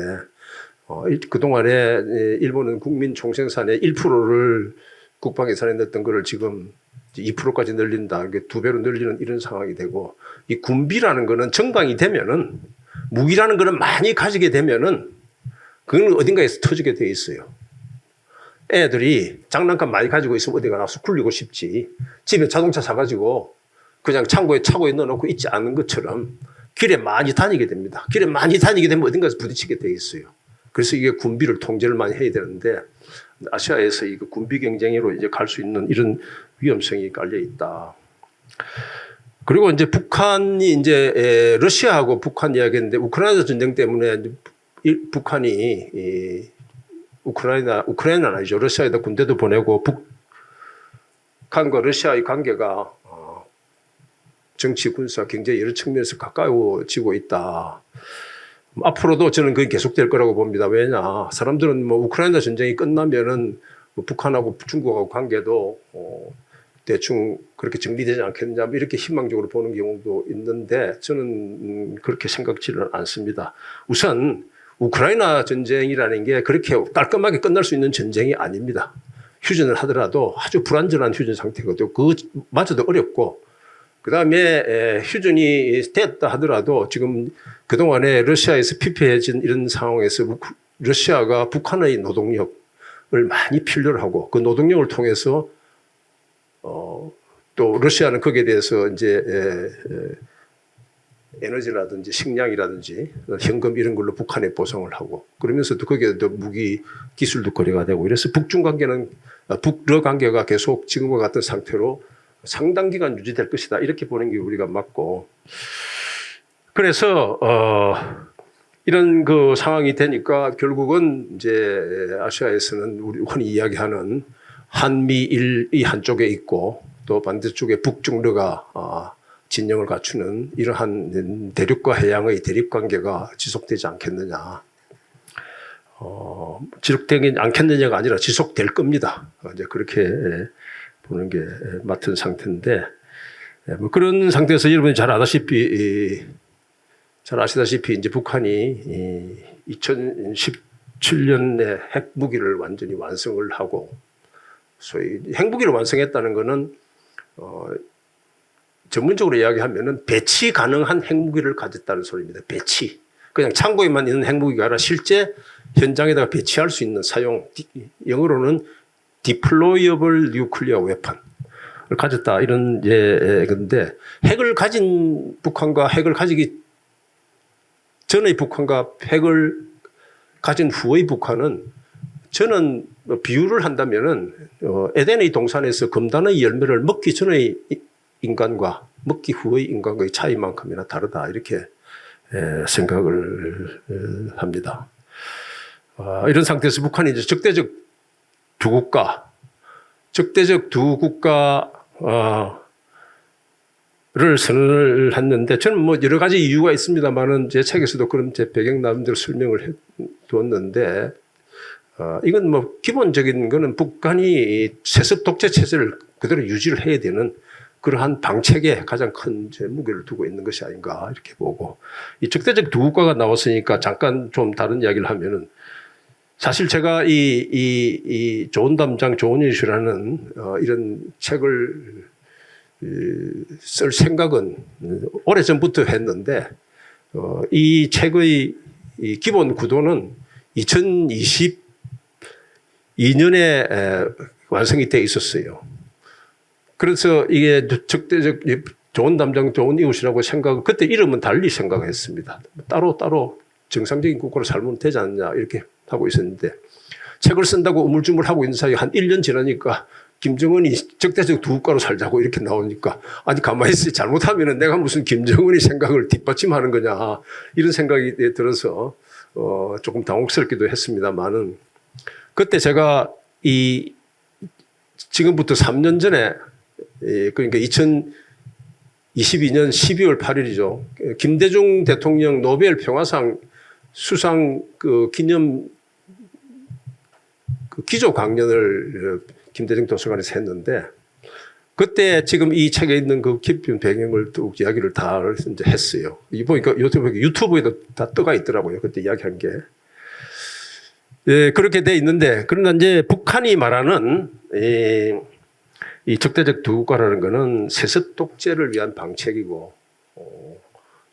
Speaker 5: 그동안에 일본은 국민 총생산의 1%를 국방 예산에 넣었던 거를 지금 2%까지 늘린다. 이게 2배로 늘리는 이런 상황이 되고, 이 군비라는 거는 정강이 되면은, 무기라는 거는 많이 가지게 되면은 그건 어딘가에서 터지게 돼 있어요. 애들이 장난감 많이 가지고 있으면 어디 가서 굴리고 싶지. 집에 자동차 사가지고 그냥 창고에 차고에 넣어놓고 있지 않은 것처럼 길에 많이 다니게 됩니다. 길에 많이 다니게 되면 어딘가에서 부딪히게 돼 있어요. 그래서 이게 군비를 통제를 많이 해야 되는데, 아시아에서 이거 군비 경쟁으로 이제 갈 수 있는 이런 위험성이 깔려 있다. 그리고 이제 북한이 이제 러시아하고 북한 이야기했는데, 우크라이나 전쟁 때문에 북한이 우크라이나는 아니죠. 러시아에다 군대도 보내고 북한과 러시아의 관계가 정치, 군사, 경제 여러 측면에서 가까워지고 있다. 앞으로도 저는 그게 계속될 거라고 봅니다. 왜냐, 사람들은 뭐 우크라이나 전쟁이 끝나면은 뭐 북한하고 중국하고 관계도 대충 그렇게 정리되지 않겠느냐, 이렇게 희망적으로 보는 경우도 있는데, 저는 그렇게 생각지는 않습니다. 우선 우크라이나 전쟁이라는 게 그렇게 깔끔하게 끝날 수 있는 전쟁이 아닙니다. 휴전을 하더라도 아주 불안전한 휴전 상태거든요. 그마저도 어렵고, 그 다음에 휴전이 됐다 하더라도 지금 그동안에 러시아에서 피폐해진 이런 상황에서 러시아가 북한의 노동력을 많이 필요로 하고, 그 노동력을 통해서 또 러시아는 거기에 대해서 이제 에너지라든지 식량이라든지 현금 이런 걸로 북한에 보상을 하고, 그러면서 또 거기에 또 무기 기술도 거래가 되고, 이래서 북중 관계는 북러 관계가 계속 지금과 같은 상태로 상당 기간 유지될 것이다, 이렇게 보는 게 우리가 맞고, 그래서 이런 그 상황이 되니까 결국은 이제 아시아에서는 우리 흔히 이야기하는 한미일이 한쪽에 있고 또 반대쪽에 북중러가 진영을 갖추는 이러한 대륙과 해양의 대립 관계가 지속되지 않겠느냐. 지속되지 않겠느냐가 아니라 지속될 겁니다. 이제 그렇게 보는 게 맞은 상태인데, 뭐 그런 상태에서 여러분이 잘 아시다시피 이제 북한이 2017년에 핵무기를 완전히 완성을 하고, 소위 핵무기를 완성했다는 것은 전문적으로 이야기하면은 배치 가능한 핵무기를 가졌다는 소리입니다. 배치. 그냥 창고에만 있는 핵무기가 아니라 실제 현장에다가 배치할 수 있는 사용, 영어로는 deployable nuclear weapon을 가졌다, 이런 건데, 핵을 가진 북한과 핵을 가지기 전의 북한과 핵을 가진 후의 북한은, 저는 비유를 한다면은 에덴의 동산에서 금단의 열매를 먹기 전의 인간과 먹기 후의 인간과의 차이만큼이나 다르다, 이렇게 생각을 합니다. 이런 상태에서 북한이 이제 적대적 두 국가를 선언을 했는데, 저는 뭐 여러 가지 이유가 있습니다만은 제 책에서도 그런 제 배경 나름대로 설명을 해 두었는데, 이건 뭐 기본적인 거는 북한이 세습 독재 체제를 그대로 유지를 해야 되는 그러한 방책에 가장 큰 무게를 두고 있는 것이 아닌가, 이렇게 보고, 이 적대적 두 국가가 나왔으니까 잠깐 좀 다른 이야기를 하면은, 사실 제가 이 좋은 담장 좋은 이슈라는 이런 책을 쓸 생각은 오래전부터 했는데, 이 책의 이 기본 구도는 2022년에 완성이 돼 있었어요. 그래서 이게 적대적 좋은 담장 좋은 이웃이라고 생각을, 그때 이름은 달리 생각했습니다. 따로 정상적인 국가로 살면 되지 않냐, 이렇게 하고 있었는데, 책을 쓴다고 우물쭈물하고 있는 사이에 한 1년 지나니까 김정은이 적대적 두 국가로 살자고 이렇게 나오니까, 아니 가만히 있어, 잘못하면 내가 무슨 김정은이 생각을 뒷받침하는 거냐, 이런 생각이 들어서 조금 당혹스럽기도 했습니다만은, 그때 제가 지금부터 3년 전에, 그러니까 2022년 12월 8일이죠. 김대중 대통령 노벨 평화상 수상 기념 기조 강연을 김대중 도서관에서 했는데, 그때 지금 이 책에 있는 그 깊은 배경을 또 이야기를 다 이제 했어요. 이 보니까 유튜브에도 다 떠가 있더라고요. 그때 이야기한 게. 예, 그렇게 돼 있는데, 그러나 이제 북한이 말하는 이 적대적 두국화라는 거는 세습 독재를 위한 방책이고,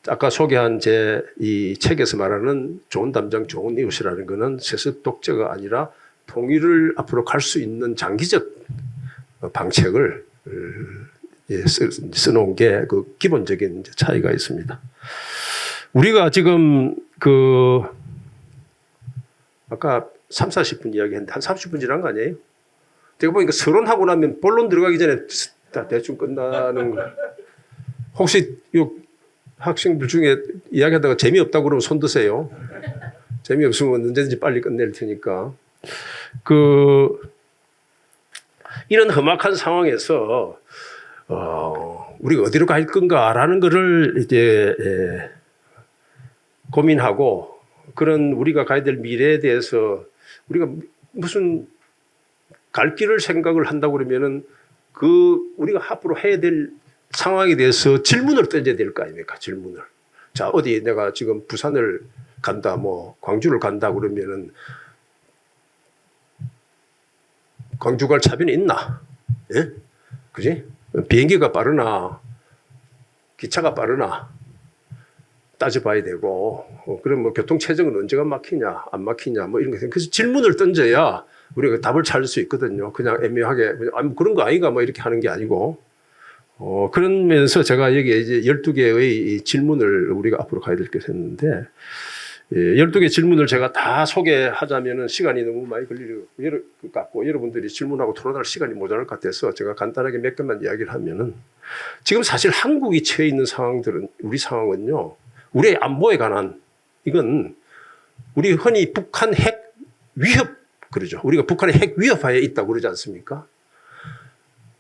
Speaker 5: 아까 소개한 제 이 책에서 말하는 좋은 담장, 좋은 이웃이라는 거는 세습 독재가 아니라 통일을 앞으로 갈 수 있는 장기적 방책을 써놓은 게 그 기본적인 차이가 있습니다. 우리가 지금 그 아까 3, 40분 이야기했는데 한 30분 지난 거 아니에요? 제가 보니까 서론하고 나면 본론 들어가기 전에 다 대충 끝나는 거. 혹시 요 학생들 중에 이야기하다가 재미없다고 그러면 손 드세요. 재미없으면 언제든지 빨리 끝낼 테니까. 이런 험악한 상황에서 우리가 어디로 갈 건가라는 거를 이제 고민하고 그런 우리가 가야 될 미래에 대해서 우리가 무슨 갈 길을 생각을 한다고 그러면은 우리가 앞으로 해야 될 상황에 대해서 질문을 던져야 될 거 아닙니까? 질문을. 자, 어디 내가 지금 부산을 간다, 뭐 광주를 간다 그러면은 광주 갈 차비는 있나? 예? 그지? 비행기가 빠르나? 기차가 빠르나? 따져봐야 되고, 그럼 뭐 교통체증은 언제가 막히냐, 안 막히냐, 뭐 이런 거. 그래서 질문을 던져야 우리가 답을 찾을 수 있거든요. 그냥 애매하게, 뭐 그런 거 아이가 뭐 이렇게 하는 게 아니고. 그러면서 제가 여기에 이제 12개의 질문을 우리가 앞으로 가야 될 게 있는데, 12개 질문을 제가 다 소개하자면은 시간이 너무 많이 걸릴 것 같고, 여러분들이 질문하고 토론할 시간이 모자랄 것 같아서 제가 간단하게 몇 개만 이야기를 하면은, 지금 사실 한국이 처해 있는 상황들은, 우리 상황은요, 우리의 안보에 관한, 이건 우리 흔히 북한 핵 위협, 그러죠. 우리가 북한의 핵 위협하에 있다고 그러지 않습니까?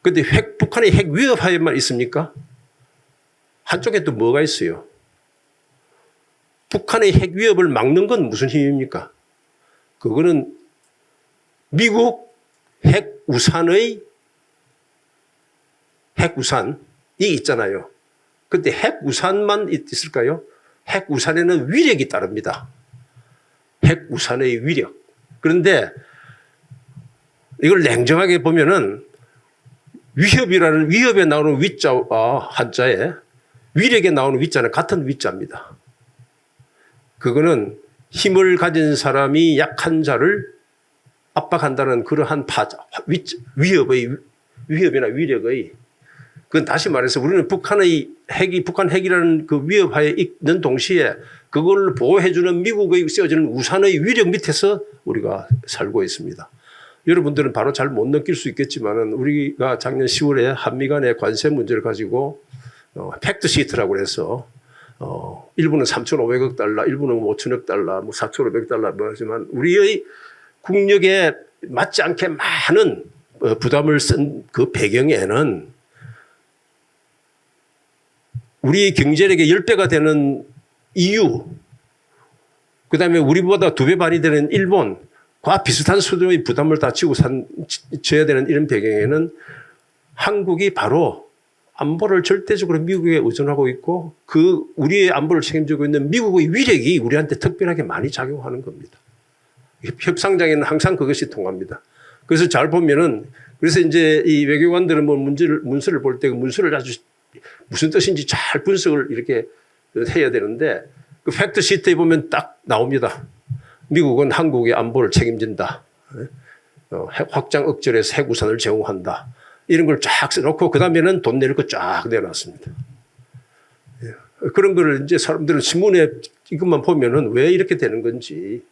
Speaker 5: 근데 북한의 핵 위협하에만 있습니까? 한쪽에 또 뭐가 있어요? 북한의 핵 위협을 막는 건 무슨 힘입니까? 그거는 미국 핵우산이 있잖아요. 근데 핵우산만 있을까요? 핵우산에는 위력이 따릅니다. 핵우산의 위력. 그런데 이걸 냉정하게 보면은 위협에 나오는 위자와 한자에 위력에 나오는 위자는 같은 위자입니다. 그거는 힘을 가진 사람이 약한 자를 압박한다는 그러한 위협이나 위력의, 그건 다시 말해서 우리는 북한 핵이라는 그 위협하에 있는 동시에 그걸 보호해주는 미국의 쓰여지는 우산의 위력 밑에서 우리가 살고 있습니다. 여러분들은 바로 잘 못 느낄 수 있겠지만은 우리가 작년 10월에 한미 간의 관세 문제를 가지고 팩트시트라고 해서 일부는 3,500억 달러, 일부는 5천억 달러, 뭐 4,500억 달러 뭐 하지만 우리의 국력에 맞지 않게 많은 부담을 쓴 그 배경에는 우리 경제력의 10배가 되는 EU, 그 다음에 우리보다 2배 반이 되는 일본과 비슷한 수준의 부담을 다 져야 되는 이런 배경에는 한국이 바로 안보를 절대적으로 미국에 의존하고 있고 우리의 안보를 책임지고 있는 미국의 위력이 우리한테 특별하게 많이 작용하는 겁니다. 협상장에는 항상 그것이 통합니다. 그래서 잘 보면은 그래서 이제 이 외교관들은 뭐 문서를 볼 때 그 문서를 아주 무슨 뜻인지 잘 분석을 이렇게 해야 되는데 그 팩트 시트에 보면 딱 나옵니다. 미국은 한국의 안보를 책임진다. 핵 확장 억제를 해서 핵우산을 제공한다. 이런 걸 쫙 써놓고 그 다음에는 돈 내릴 거 쫙 내놨습니다. 그런 거를 이제 사람들은 신문에 이것만 보면은 왜 이렇게 되는 건지.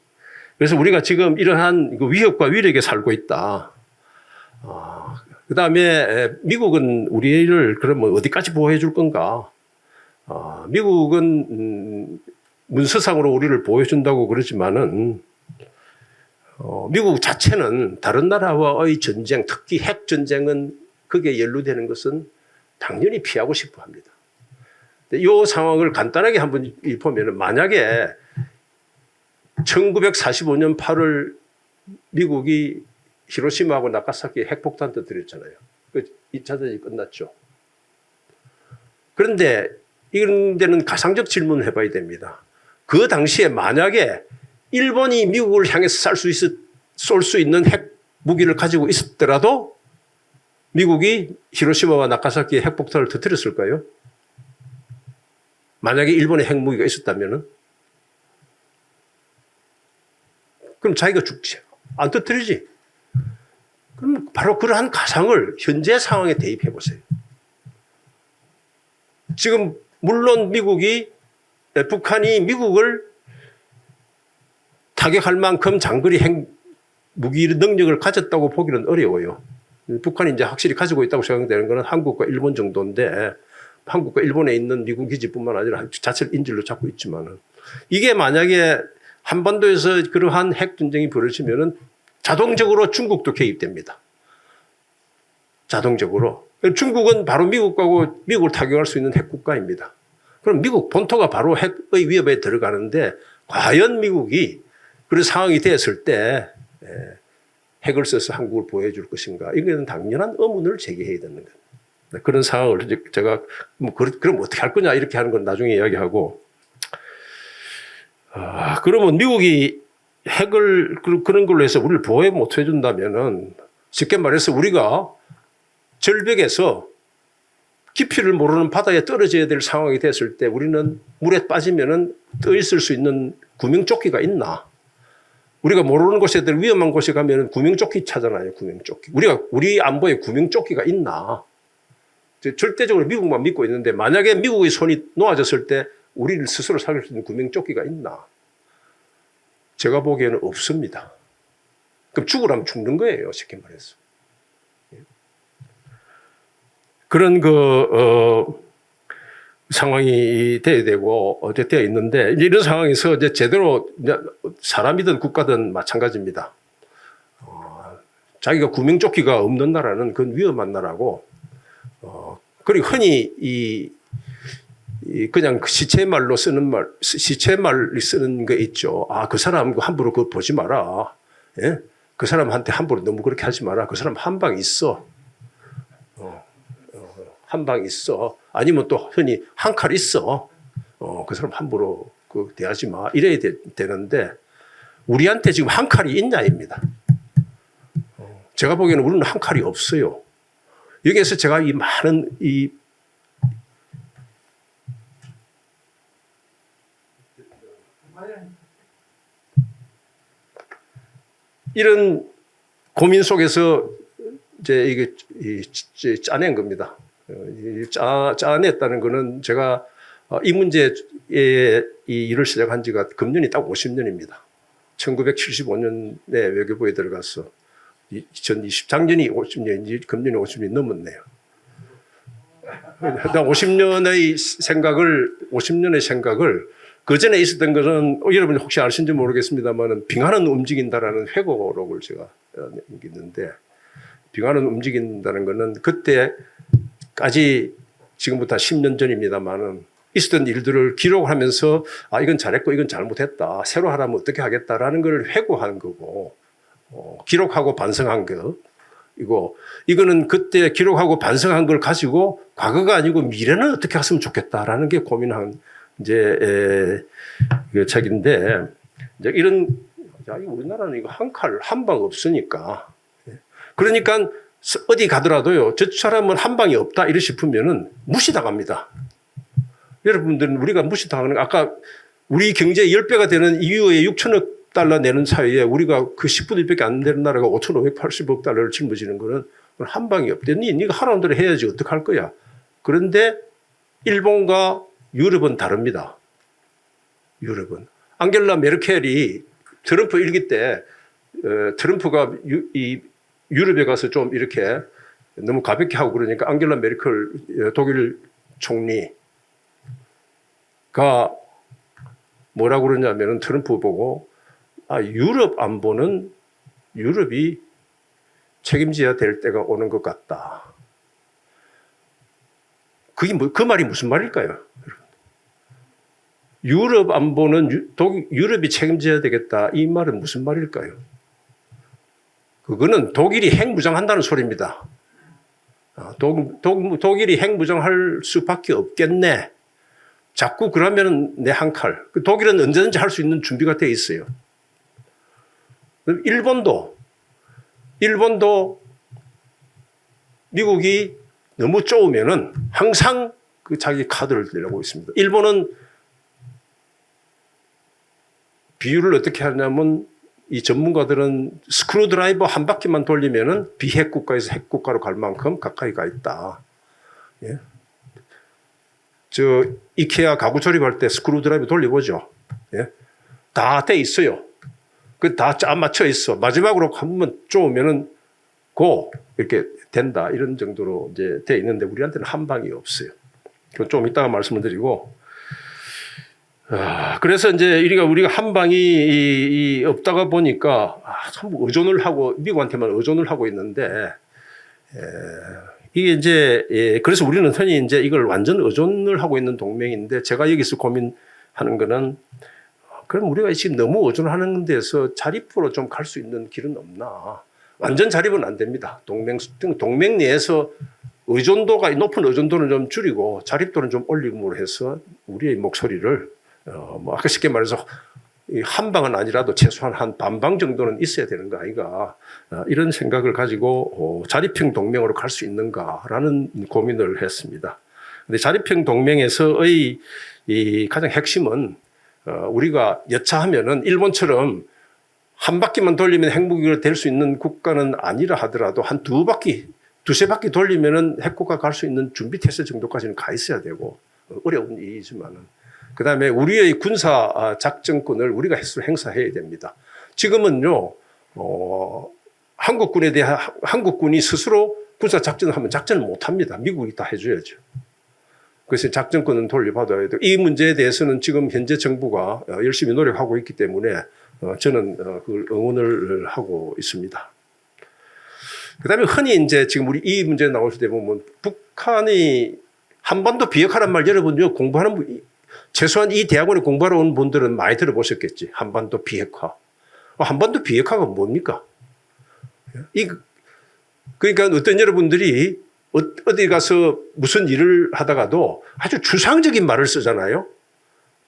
Speaker 5: 그래서 우리가 지금 이러한 위협과 위력에 살고 있다. 그 다음에 미국은 우리를 그러면 어디까지 보호해 줄 건가? 미국은 문서상으로 우리를 보호해 준다고 그러지만은 미국 자체는 다른 나라와의 전쟁, 특히 핵 전쟁은 거기에 연루되는 것은 당연히 피하고 싶어 합니다. 이 상황을 간단하게 한번 보면은 만약에 1945년 8월 미국이 히로시마하고 나가사키에 핵폭탄 터뜨렸잖아요. 그 2차 대전이 끝났죠. 그런데 이런 데는 가상적 질문을 해봐야 됩니다. 그 당시에 만약에 일본이 미국을 향해서 쏠 수 있는 핵 무기를 가지고 있었더라도 미국이 히로시마와 나가사키의 핵폭탄을 터뜨렸을까요? 만약에 일본에 핵무기가 있었다면은? 그럼 자기가 죽지. 안 터뜨리지. 그럼 바로 그러한 가상을 현재 상황에 대입해 보세요. 지금 물론 북한이 미국을 타격할 만큼 장거리 핵 무기 능력을 가졌다고 보기는 어려워요. 북한이 이제 확실히 가지고 있다고 생각되는 것은 한국과 일본 정도인데, 한국과 일본에 있는 미군 기지뿐만 아니라 자체를 인질로 잡고 있지만은, 이게 만약에 한반도에서 그러한 핵 전쟁이 벌어지면은 자동적으로 중국도 개입됩니다. 자동적으로. 중국은 바로 미국을 타격할 수 있는 핵 국가입니다. 그럼 미국 본토가 바로 핵의 위협에 들어가는데, 과연 미국이 그런 상황이 됐을 때 핵을 써서 한국을 보호해줄 것인가? 이거는 당연한 의문을 제기해야 되는 겁니다. 그런 상황을 제가 그럼 어떻게 할 거냐 이렇게 하는 건 나중에 이야기하고, 그러면 미국이 핵을 그런 걸로 해서 우리를 보호 못 해준다면은, 쉽게 말해서 우리가 절벽에서 깊이를 모르는 바다에 떨어져야 될 상황이 됐을 때 우리는 물에 빠지면은 떠 있을 수 있는 구명조끼가 있나? 우리가 모르는 곳에 위험한 곳에 가면은 구명조끼 차잖아요. 구명조끼. 우리 안보에 구명조끼가 있나? 절대적으로 미국만 믿고 있는데, 만약에 미국의 손이 놓아졌을 때 우리를 스스로 살릴 수 있는 구명조끼가 있나? 제가 보기에는 없습니다. 그럼 죽으라면 죽는 거예요. 쉽게 말해서. 그런 상황이 돼야 되고 되어 있는데, 이런 상황에서 이제 제대로 사람이든 국가든 마찬가지입니다. 자기가 구명조끼가 없는 나라는 그건 위험한 나라고, 그리고 흔히 그냥 시체말로 시체말이 쓰는 게 있죠. 그 사람 함부로 그거 보지 마라. 예? 그 사람한테 함부로 너무 그렇게 하지 마라. 그 사람 한 방 있어. 한 방 있어. 아니면 또 흔히 한 칼 있어. 그 사람 함부로 대하지 마. 이래야 되는데, 우리한테 지금 한 칼이 있냐입니다. 제가 보기에는 우리는 한 칼이 없어요. 여기에서 제가 이 많은 이런 고민 속에서 이게 짜낸 겁니다. 짜냈다는 거는 제가 이 문제에 일을 시작한 지가 금년이 딱 50년입니다. 1975년에 외교부에 들어가서 2020, 작년이 50년인지 금년이 50년이 넘었네요. 50년의 생각을 그 전에 있었던 것은 여러분이 혹시 아시는지 모르겠습니다만, 빙하는 움직인다라는 회고록을 제가 남겼는데, 빙하는 움직인다는 것은 그때까지 지금부터 10년 전입니다만은 있었던 일들을 기록하면서 이건 잘했고 이건 잘못했다, 새로 하라면 어떻게 하겠다라는 걸 회고한 거고, 기록하고 반성한 거. 이거는 그때 기록하고 반성한 걸 가지고 과거가 아니고 미래는 어떻게 했으면 좋겠다라는 게 고민한 그 책인데, 이제 우리나라는 이거 한 방 없으니까. 그러니까 어디 가더라도요, 저 사람은 한 방이 없다 이래 싶으면은 무시당합니다. 여러분들은 우리가 무시당하는, 아까 우리 경제 10배가 되는 이후에 6천억 달러 내는 사이에 우리가 그 10분의 1밖에 안 되는 나라가 5,580억 달러를 짊어지는 거는 한 방이 없대. 네가 하라는 대로 해야지 어떡할 거야. 그런데 일본과 유럽은 다릅니다. 유럽은. 앙겔라 메르켈이 트럼프 일기 때 트럼프가 유럽에 가서 좀 이렇게 너무 가볍게 하고 그러니까 앙겔라 메르켈 독일 총리가 뭐라고 그러냐면은 트럼프 보고 유럽 안보는 유럽이 책임져야 될 때가 오는 것 같다. 그 말이 무슨 말일까요? 유럽 안보는 유럽이 책임져야 되겠다. 이 말은 무슨 말일까요? 그거는 독일이 핵무장한다는 소리입니다. 독일이 핵무장할 수밖에 없겠네. 자꾸 그러면 내 한 칼. 독일은 언제든지 할 수 있는 준비가 돼 있어요. 일본도 미국이 너무 쪼우면은 항상 그 자기 카드를 내려고 있습니다. 일본은 비유를 어떻게 하냐면 이 전문가들은 스크루 드라이버 한 바퀴만 돌리면은 비핵 국가에서 핵 국가로 갈 만큼 가까이 가 있다. 예. 저 이케아 가구 조립할 때 스크루 드라이버 돌려보죠. 예. 다 돼 있어요. 그 다 짜 맞춰 있어. 마지막으로 한번 쪼으면은 고 이렇게 된다. 이런 정도로 이제 돼 있는데 우리한테는 한 방이 없어요. 그건 좀 이따가 말씀을 드리고. 그래서 이제 우리가 한 방이 없다가 보니까 참 의존을 하고 미국한테만 의존을 하고 있는데 이게 이제 그래서 우리는 흔히 이제 이걸 완전 의존을 하고 있는 동맹인데 제가 여기서 고민하는 거는 그럼 우리가 지금 너무 의존하는 데서 자립으로 좀 갈 수 있는 길은 없나? 완전 자립은 안 됩니다. 동맹 내에서 의존도가 높은 의존도는 좀 줄이고 자립도는 좀 올림으로 해서 우리의 목소리를 뭐 아까 쉽게 말해서 한 방은 아니라도 최소한 한 반방 정도는 있어야 되는 거 아이가 이런 생각을 가지고 자립형 동맹으로 갈 수 있는가라는 고민을 했습니다. 근데 자립형 동맹에서의 이 가장 핵심은 우리가 여차하면은 일본처럼 한 바퀴만 돌리면 핵무기가 될 수 있는 국가는 아니라 하더라도 한 두세 바퀴 돌리면은 핵국가 갈 수 있는 준비 태세 정도까지는 가 있어야 되고 어려운 일이지만은 그 다음에 우리의 군사 작전권을 우리가 행사해야 됩니다. 지금은요, 한국군이 스스로 군사 작전을 하면 작전을 못 합니다. 미국이 다 해줘야죠. 그래서 작전권은 돌려받아야 돼요. 이 문제에 대해서는 지금 현재 정부가 열심히 노력하고 있기 때문에 저는 그걸 응원을 하고 있습니다. 그 다음에 흔히 이제 지금 우리 이 문제 나올 때 보면 북한이 한반도 비핵화란 말 여러분 공부하는 분, 최소한 이 대학원에 공부하러 온 분들은 많이 들어보셨겠지. 한반도 비핵화. 한반도 비핵화가 뭡니까? 그러니까 어떤 여러분들이 어디 가서 무슨 일을 하다가도 아주 추상적인 말을 쓰잖아요.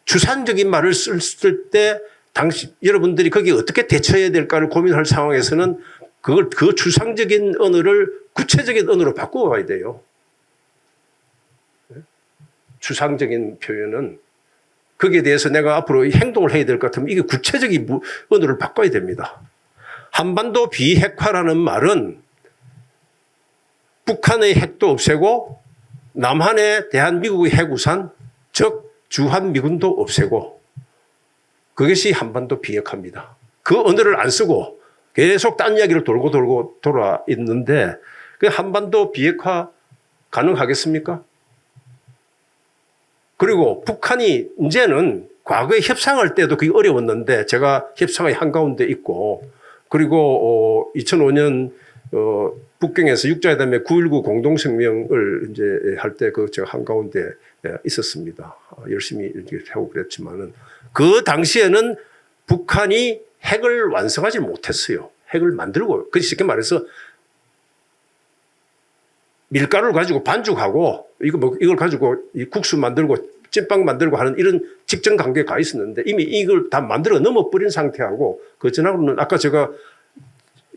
Speaker 5: 추상적인 말을 쓸 때 여러분들이 거기에 어떻게 대처해야 될까를 고민할 상황에서는 그 추상적인 언어를 구체적인 언어로 바꾸어 가야 돼요. 추상적인 표현은 거기에 대해서 내가 앞으로 행동을 해야 될 것 같으면 이게 구체적인 언어를 바꿔야 됩니다. 한반도 비핵화라는 말은 북한의 핵도 없애고 남한에 대한 미국의 핵우산, 즉 주한미군도 없애고 그것이 한반도 비핵화입니다. 그 언어를 안 쓰고 계속 딴 이야기를 돌고 돌아 있는데 그 한반도 비핵화 가능하겠습니까? 그리고 북한이 이제는 과거에 협상할 때도 그게 어려웠는데 제가 협상의 한가운데 있고 그리고 2005년 북경에서 육자회담의 9.19 공동성명을 이제 할 때 그 제가 한가운데 있었습니다. 열심히 이렇게 하고 그랬지만은 그 당시에는 북한이 핵을 완성하지 못했어요. 핵을 만들고, 그 쉽게 말해서 밀가루를 가지고 반죽하고 이걸 가지고 이 국수 만들고 찐빵 만들고 하는 이런 직전 관계에 가 있었는데 이미 이걸 다 만들어 넘어버린 상태하고 그 전하고는 아까 제가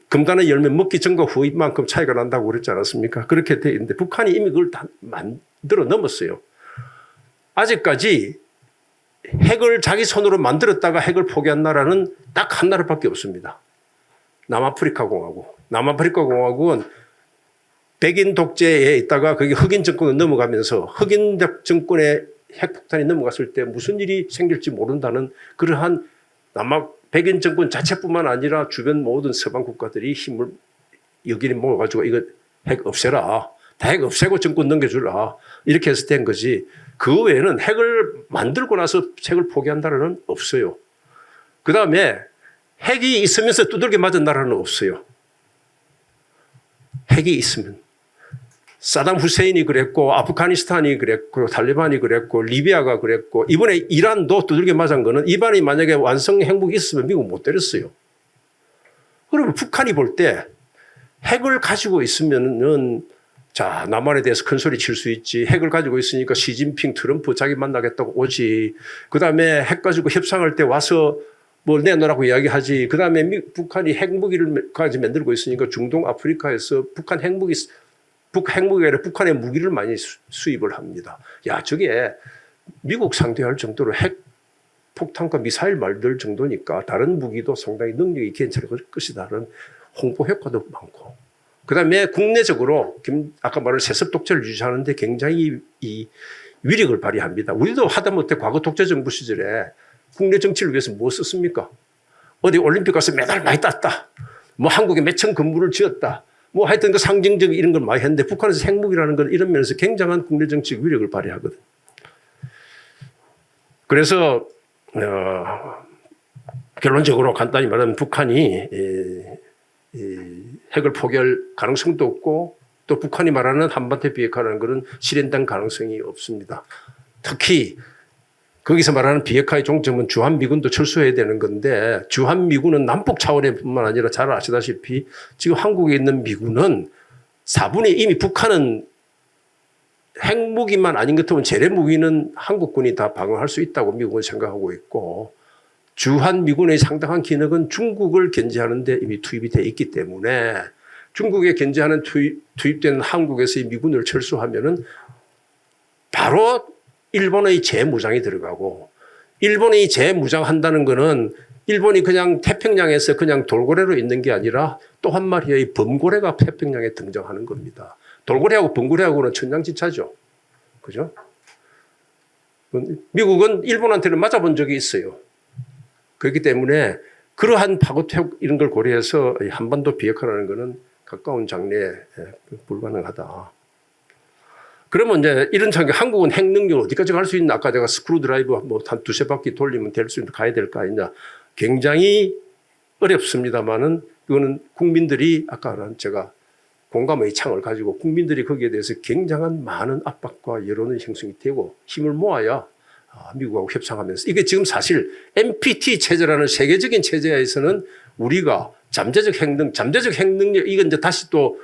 Speaker 5: 금단의 열매 먹기 전과 후이만큼 차이가 난다고 그랬지 않았습니까? 그렇게 돼 있는데 북한이 이미 그걸 다 만들어 넘었어요. 아직까지 핵을 자기 손으로 만들었다가 핵을 포기한 나라는 딱 한 나라밖에 없습니다. 남아프리카 공화국. 남아프리카 공화국은 백인 독재에 있다가 거기 흑인 정권으로 넘어가면서 흑인 정권의 핵폭탄이 넘어갔을 때 무슨 일이 생길지 모른다는 그러한 백인 정권 자체뿐만 아니라 주변 모든 서방 국가들이 힘을 여기에 모아가지고 이거 핵 없애라. 다 핵 없애고 정권 넘겨주라. 이렇게 해서 된 거지. 그 외에는 핵을 만들고 나서 핵을 포기한 나라는 없어요. 그 다음에 핵이 있으면서 두들겨 맞은 나라는 없어요. 핵이 있으면. 사담 후세인이 그랬고 아프가니스탄이 그랬고 탈리반이 그랬고 리비아가 그랬고 이번에 이란도 두들겨 맞은 거는 이란이 만약에 완성 행복이 있으면 미국 못 때렸어요. 그러면 북한이 볼 때 핵을 가지고 있으면은 자, 남한에 대해서 큰 소리 칠 수 있지. 핵을 가지고 있으니까 시진핑, 트럼프 자기 만나겠다고 오지. 그 다음에 핵 가지고 협상할 때 와서 뭘 내놓으라고 이야기하지. 그 다음에 북한이 핵무기를 만들고 있으니까 중동 아프리카에서 북한 핵무기가 아니라 북한의 무기를 많이 수입을 합니다. 야, 저게 미국 상대할 정도로 핵 폭탄과 미사일 만들 정도니까 다른 무기도 상당히 능력이 괜찮을 것이다라는 홍보 효과도 많고. 그 다음에 국내적으로 아까 말한 세습 독재를 유지하는데 굉장히 이 위력을 발휘합니다. 우리도 하다못해 과거 독재 정부 시절에 국내 정치를 위해서 뭐 썼습니까? 어디 올림픽 가서 메달 많이 땄다. 뭐 한국에 몇천 건물을 지었다. 뭐 하여튼 그 상징적 이런 걸 많이 했는데 북한에서 핵무기라는 건 이런 면에서 굉장한 국내 정치적 위력을 발휘하거든. 그래서 결론적으로 간단히 말하면 북한이 핵을 포기할 가능성도 없고 또 북한이 말하는 한반도 비핵화라는 것은 실현된 가능성이 없습니다. 특히 거기서 말하는 비핵화의 종점은 주한미군도 철수해야 되는 건데 주한미군은 남북 차원뿐만 아니라 잘 아시다시피 지금 한국에 있는 미군은 4분의 이미 북한은 핵무기만 아닌 것 같으면 재래무기는 한국군이 다 방어할 수 있다고 미국은 생각하고 있고 주한미군의 상당한 기능은 중국을 견제하는 데 이미 투입이 되어 있기 때문에 중국에 견제하는 투입된 한국에서의 미군을 철수하면은 바로 일본의 재무장이 들어가고 일본이 재무장한다는 것은 일본이 그냥 태평양에서 그냥 돌고래로 있는 게 아니라 또 한 마리의 범고래가 태평양에 등장하는 겁니다. 돌고래하고 범고래하고는 천냥지차죠. 그죠? 미국은 일본한테는 맞아본 적이 있어요. 그렇기 때문에 그러한 파고택 이런 걸 고려해서 한반도 비핵화라는 것은 가까운 장래에 불가능하다. 그러면 이제 이런 상황에 한국은 핵 능력을 어디까지 갈 수 있나? 아까 제가 스크루드라이브 뭐 한 두세 바퀴 돌리면 될 수 있는 가야 될 거 아니냐? 굉장히 어렵습니다만은 이거는 국민들이 아까 제가 공감의 창을 가지고 국민들이 거기에 대해서 굉장한 많은 압박과 여론의 형성이 되고 힘을 모아야 미국하고 협상하면서 이게 지금 사실 NPT 체제라는 세계적인 체제에서는 우리가 잠재적 핵능력 이건 이제 다시 또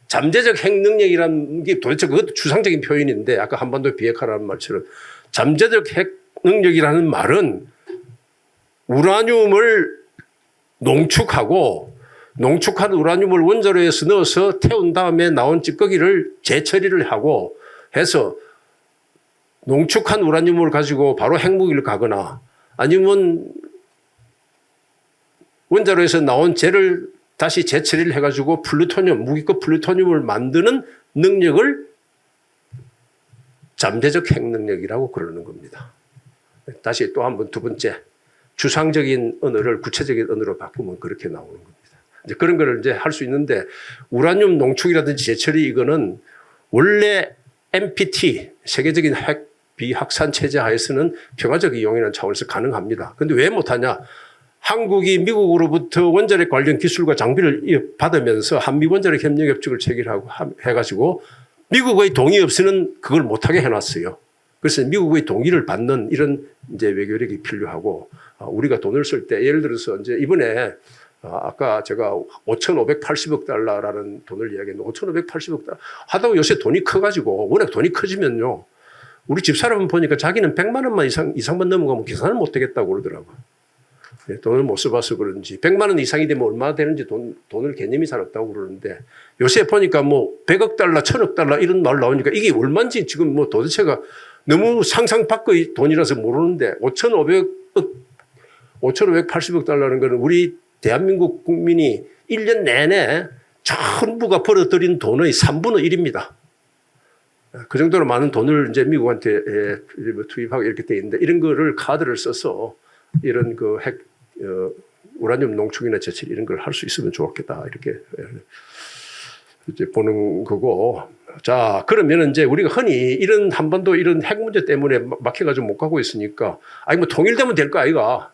Speaker 5: 잠재적 핵능력이라는 게 도대체 그것도 추상적인 표현인데 아까 한반도 비핵화라는 말처럼 잠재적 핵능력이라는 말은 우라늄을 농축하고 농축한 우라늄을 원자로에서 넣어서 태운 다음에 나온 찌꺼기를 재처리를 하고 해서 농축한 우라늄을 가지고 바로 핵무기를 가거나 아니면 원자로에서 나온 재를 다시 재처리를 해가지고 플루토늄, 무기급 플루토늄을 만드는 능력을 잠재적 핵능력이라고 그러는 겁니다. 다시 또 한 번 두 번째 추상적인 언어를 구체적인 언어로 바꾸면 그렇게 나오는 겁니다. 이제 그런 걸 이제 할 수 있는데 우라늄 농축이라든지 재처리 이거는 원래 NPT 세계적인 핵 비확산 체제 하에서는 평화적 이용이라는 차원에서 가능합니다. 그런데 왜 못하냐? 한국이 미국으로부터 원자력 관련 기술과 장비를 받으면서 한미 원자력 협력 협정을 체결하고 해가지고 미국의 동의 없이는 그걸 못하게 해놨어요. 그래서 미국의 동의를 받는 이런 이제 외교력이 필요하고 우리가 돈을 쓸 때 예를 들어서 이제 이번에 아까 제가 5,580억 달러라는 돈을 이야기했는데 5,580억 달러 하다가 요새 돈이 커가지고 워낙 돈이 커지면요. 우리 집사람은 보니까 자기는 100만 원만 이상만 넘어가면 계산을 못 하겠다고 그러더라고요. 돈을 못 써봐서 그런지 100만 원 이상이 되면 얼마나 되는지 돈을 개념이 잘 없다고 그러는데 요새 보니까 뭐 100억 달러, 1000억 달러 이런 말 나오니까 이게 얼마인지 지금 뭐 도대체가 너무 상상 밖의 돈이라서 모르는데 5,580억 달러는 거는 우리 대한민국 국민이 1년 내내 전부가 벌어들인 돈의 3분의 1입니다. 그 정도로 많은 돈을 이제 미국한테 투입하고 이렇게 돼 있는데 이런 거를 카드를 써서 이런 그 우라늄 농축이나 재처리 이런 걸 할 수 있으면 좋겠다 이렇게 이제 보는 거고. 자, 그러면 이제 우리가 흔히 이런 한반도 이런 핵 문제 때문에 막혀가지고 못 가고 있으니까 아니 뭐 통일되면 될 거 아이가.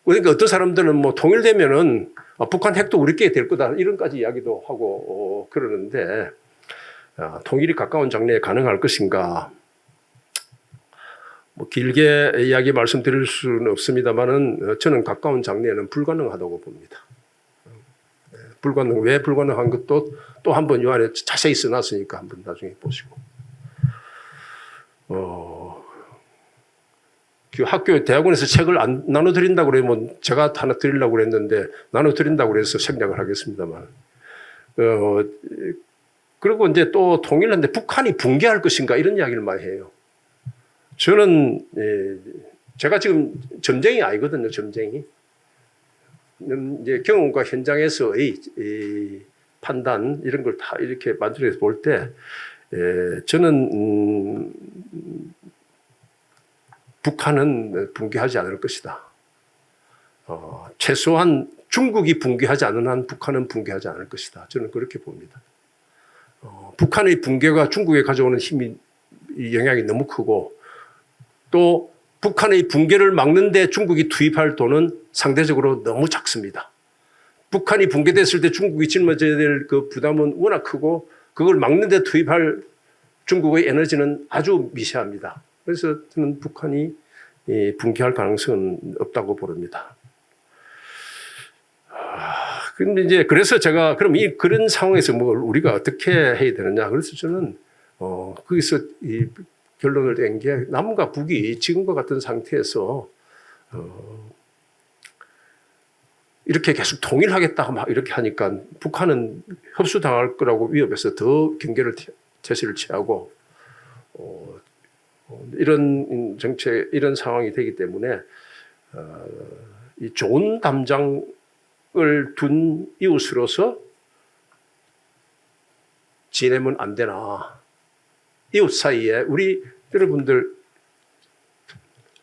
Speaker 5: 그러니까 어떤 사람들은 뭐 통일되면은 북한 핵도 우리께 될 거다 이런까지 이야기도 하고 그러는데 통일이 가까운 장래에 가능할 것인가? 뭐 길게 이야기 말씀드릴 수는 없습니다만은 저는 가까운 장래에는 불가능하다고 봅니다. 불가능, 왜 불가능한 것도 또 한번 요 안에 자세히 써놨으니까 한번 나중에 보시고. 그 학교 대학원에서 책을 안 나눠드린다고 그러면 제가 하나 드리려고 그랬는데 나눠드린다고 그래서 생략을 하겠습니다만. 그리고 이제 또 통일하는데 북한이 붕괴할 것인가 이런 이야기를 많이 해요. 저는 제가 지금 점쟁이 아니거든요. 점쟁이. 이제 경험과 현장에서의 이 판단 이런 걸 다 이렇게 만들어서 볼 때 저는 북한은 붕괴하지 않을 것이다. 최소한 중국이 붕괴하지 않는 한 북한은 붕괴하지 않을 것이다. 저는 그렇게 봅니다. 북한의 붕괴가 중국에 가져오는 힘이 영향이 너무 크고 또 북한의 붕괴를 막는데 중국이 투입할 돈은 상대적으로 너무 작습니다. 북한이 붕괴됐을 때 중국이 짊어져야 될 그 부담은 워낙 크고 그걸 막는데 투입할 중국의 에너지는 아주 미세합니다. 그래서 저는 북한이 붕괴할 가능성은 없다고 보릅니다. 근데 이제 그래서 제가 그럼 그런 상황에서 뭘 우리가 어떻게 해야 되느냐. 그래서 저는 거기서 이 결론을 낸 게 남과 북이 지금과 같은 상태에서 이렇게 계속 통일하겠다고 막 이렇게 하니까 북한은 흡수당할 거라고 위협해서 더 경계를 제시를 취하고 이런 정책, 이런 상황이 되기 때문에 이 좋은 담장을 둔 이웃으로서 지내면 안 되나. 이웃 사이에 우리 여러분들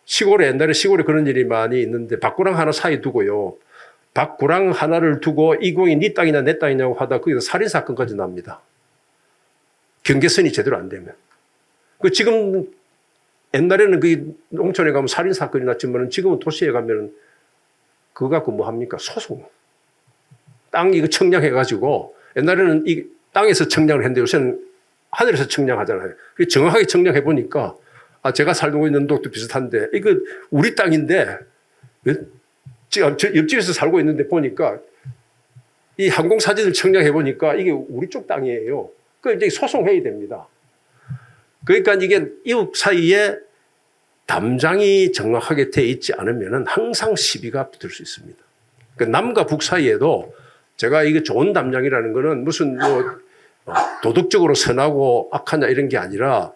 Speaker 5: 시골에 옛날에 시골에 그런 일이 많이 있는데 밭구랑 하나 사이 두고요. 밭구랑 하나를 두고 이 공이 네 땅이냐 내 땅이냐고 하다 거기서 살인사건까지 납니다. 경계선이 제대로 안 되면. 그 지금 옛날에는 그 농촌에 가면 살인사건이 났지만 지금은 도시에 가면 그거 갖고 뭐 합니까? 소송. 땅 이거 청량해가지고 옛날에는 이 땅에서 청량을 했는데 요새는 하늘에서 청량하잖아요. 정확하게 청량해 보니까 제가 살고 있는 동도 비슷한데 이거 우리 땅인데 지금 옆집에서 살고 있는데 보니까 이 항공사진을 청량해 보니까 이게 우리 쪽 땅이에요. 그 이제 소송해야 됩니다. 그러니까 이게 이웃 사이에 담장이 정확하게 돼 있지 않으면 항상 시비가 붙을 수 있습니다. 그러니까 남과 북 사이에도 제가 이게 좋은 담장이라는 거는 무슨 뭐 도덕적으로 선하고 악하냐 이런 게 아니라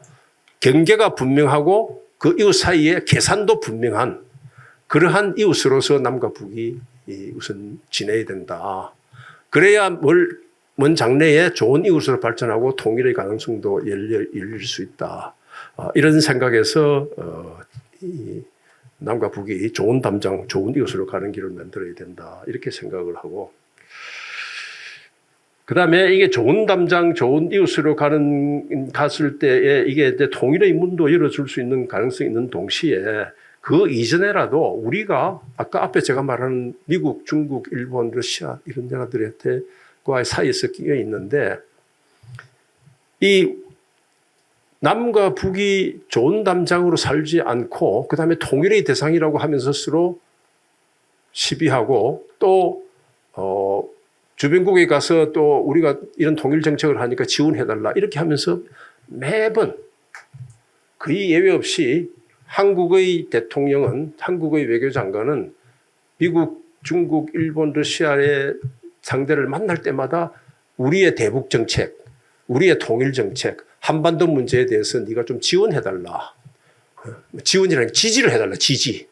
Speaker 5: 경계가 분명하고 그 이웃 사이에 계산도 분명한 그러한 이웃으로서 남과 북이 우선 지내야 된다. 그래야 먼 장래에 좋은 이웃으로 발전하고 통일의 가능성도 열릴 수 있다. 이런 생각에서 남과 북이 좋은 담장, 좋은 이웃으로 가는 길을 만들어야 된다. 이렇게 생각을 하고 그 다음에 이게 좋은 담장, 좋은 이웃으로 갔을 때에 이게 이제 통일의 문도 열어줄 수 있는 가능성이 있는 동시에 그 이전에라도 우리가 아까 앞에 제가 말하는 미국, 중국, 일본, 러시아 이런 나라들과의 사이에서 끼어 있는데 이 남과 북이 좋은 담장으로 살지 않고 그 다음에 통일의 대상이라고 하면서 서로 시비하고 또 주변국에 가서 또 우리가 이런 통일 정책을 하니까 지원해달라 이렇게 하면서 매번 거의 예외 없이 한국의 대통령은 한국의 외교장관은 미국, 중국, 일본, 러시아의 상대를 만날 때마다 우리의 대북 정책, 우리의 통일 정책, 한반도 문제에 대해서 네가 좀 지원해달라. 지원이라는 게 지지를 해달라. 지지.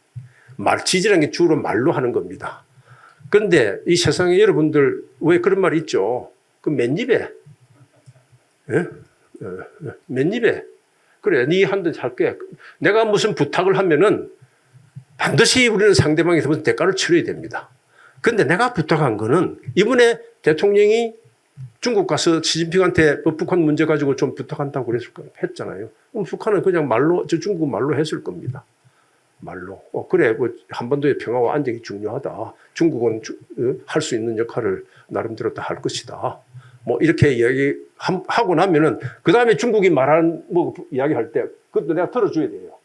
Speaker 5: 지지라는 게 주로 말로 하는 겁니다. 그런데 이 세상에 여러분들 왜 그런 말이 있죠? 그 맨입에 맨입에 그래 네 한대 할게. 내가 무슨 부탁을 하면은 반드시 우리는 상대방에서 무슨 대가를 치러야 됩니다. 그런데 내가 부탁한 거는 이번에 대통령이 중국 가서 시진핑한테 북한 문제 가지고 좀 부탁한다고 그랬을 거예요. 했잖아요. 그럼 북한은 그냥 말로 중국 말로 했을 겁니다. 말로. 그래, 뭐, 한반도의 평화와 안정이 중요하다. 중국은 할 수 있는 역할을 나름대로 다 할 것이다. 뭐, 이렇게 이야기하고 나면은, 그 다음에 중국이 말하는, 뭐, 이야기할 때, 그것도 내가 들어줘야 돼요.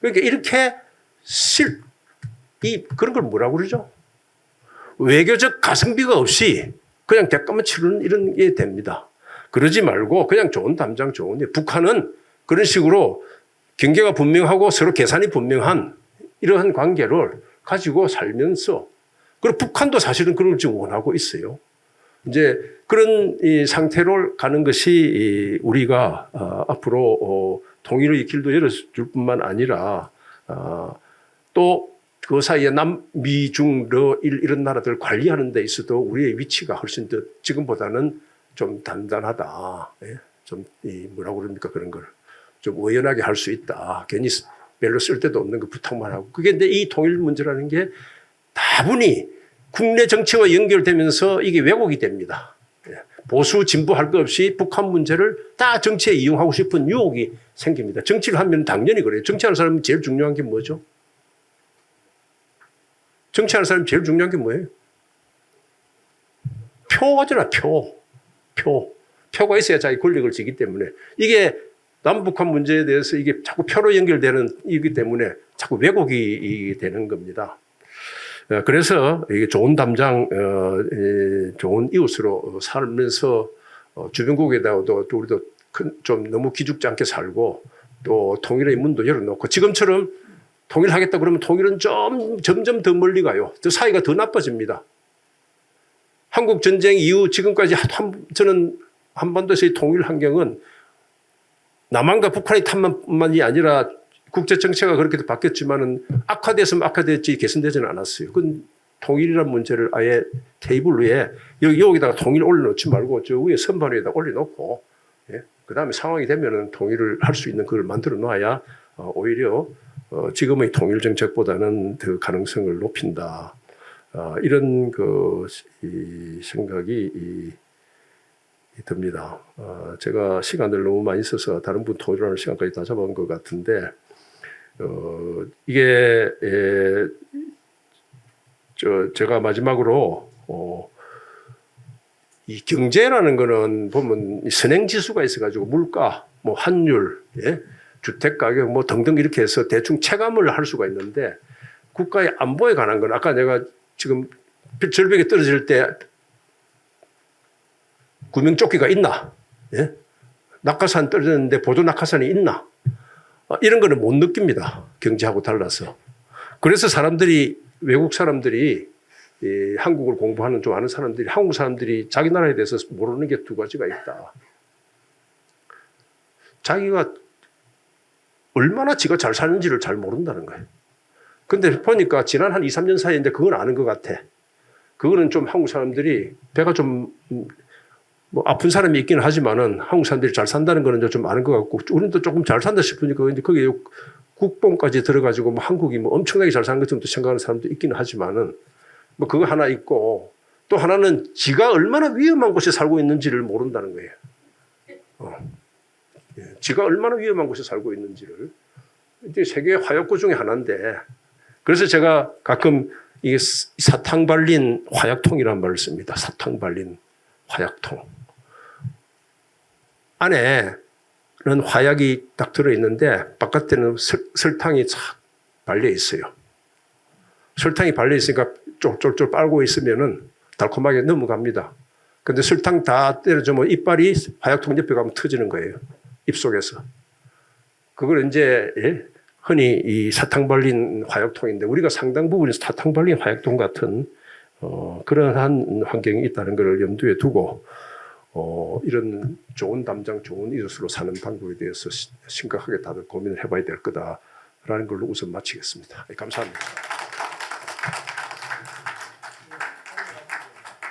Speaker 5: 그러니까 이렇게 그런 걸 뭐라고 그러죠? 외교적 가성비가 없이 그냥 대가만 치르는 이런 게 됩니다. 그러지 말고 그냥 좋은 담장 좋은 일. 북한은 그런 식으로 경계가 분명하고 서로 계산이 분명한 이러한 관계를 가지고 살면서 그리고 북한도 사실은 그걸 지금 원하고 있어요. 이제 그런 이 상태로 가는 것이 우리가 앞으로 통일의 길도 열어줄 뿐만 아니라 또 그 사이에 남미 중 이런 나라들 관리하는 데 있어도 우리의 위치가 훨씬 더 지금보다는 좀 단단하다. 예? 좀 뭐라고 그럽니까 그런 걸 좀 의연하게 할 수 있다. 괜히 별로 쓸 데도 없는 거 부탁만 하고 그게 근데 이 통일 문제라는 게 다분히 국내 정치와 연결되면서 이게 왜곡이 됩니다. 보수 진보 할 것 없이 북한 문제를 다 정치에 이용하고 싶은 유혹이 생깁니다. 정치를 하면 당연히 그래요. 정치하는 사람은 제일 중요한 게 뭐죠? 정치하는 사람이 제일 중요한 게 뭐예요? 표잖아, 표. 표가 있어야 자기 권력을 지기 때문에 이게 남북한 문제에 대해서 이게 자꾸 표로 연결되는 이기 때문에 자꾸 왜곡이 되는 겁니다. 그래서 이게 좋은 담장, 좋은 이웃으로 살면서 주변국에다가도 우리도 좀 너무 기죽지 않게 살고 또 통일의 문도 열어놓고 지금처럼 통일하겠다 그러면 통일은 점점 더 멀리 가요. 더 사이가 더 나빠집니다. 한국 전쟁 이후 지금까지 저는 한반도에서의 통일 환경은 남한과 북한의 탓만이 아니라 국제 정체가 그렇게 바뀌었지만은 악화됐으면 악화됐지 개선되지는 않았어요. 그건 통일이라는 문제를 아예 테이블 위에 여기다가 통일 올려놓지 말고 저 위에 선반 위에다 올려놓고 그 다음에 상황이 되면은 통일을 할 수 있는 그걸 만들어 놔야 오히려 지금의 통일 정책보다는 더 가능성을 높인다. 이런 이 생각이 듭니다. 제가 시간을 너무 많이 써서 다른 분 토론하는 시간까지 다 잡아온 것 같은데 이게 제가 마지막으로 이 경제라는 거는 보면 선행지수가 있어가지고 물가, 뭐 환율, 주택 가격 뭐 등등 이렇게 해서 대충 체감을 할 수가 있는데 국가의 안보에 관한 건 아까 내가 지금 절벽에 떨어질 때 구명조끼가 있나? 낙하산 떨어졌는데 보도 낙하산이 있나? 이런 거는 못 느낍니다. 경제하고 달라서. 그래서 외국 사람들이 한국을 공부하는 좀 아는 사람들이 한국 사람들이 자기 나라에 대해서 모르는 게 두 가지가 있다. 자기가 얼마나 지가 잘 사는지를 잘 모른다는 거예요. 근데 보니까 지난 한 2, 3년 사이인데 그건 아는 것 같아. 그거는 좀 한국 사람들이 배가 좀 뭐 아픈 사람이 있기는 하지만은 한국 사람들이 잘 산다는 거는 좀 아는 것 같고 우리도 조금 잘 산다 싶으니까 이제 거기에 국뽕까지 들어가지고 뭐 한국이 뭐 엄청나게 잘 사는 것처럼 생각하는 사람도 있기는 하지만은 뭐 그거 하나 있고 또 하나는 지가 얼마나 위험한 곳에 살고 있는지를 모른다는 거예요. 지가 얼마나 위험한 곳에 살고 있는지를. 이제 세계 화약고 중에 하나인데 그래서 제가 가끔 이게 사탕 발린 화약통이라는 말을 씁니다. 사탕 발린 화약통. 안에는 화약이 딱 들어있는데 바깥에는 설탕이 착 발려 있어요. 설탕이 발려 있으니까 쫄쫄쫄 빨고 있으면은 달콤하게 넘어갑니다. 근데 설탕 다 때려주면 이빨이 화약통 옆에 가면 터지는 거예요. 입속에서. 그걸 이제 흔히 이 사탕 발린 화약통인데 우리가 상당 부분에서 사탕 발린 화약통 같은 그러한 환경이 있다는 것을 염두에 두고 이런 좋은 담장, 좋은 이웃으로 사는 방법에 대해서 심각하게 다들 고민을 해봐야 될 거다라는 걸로 우선 마치겠습니다. 감사합니다.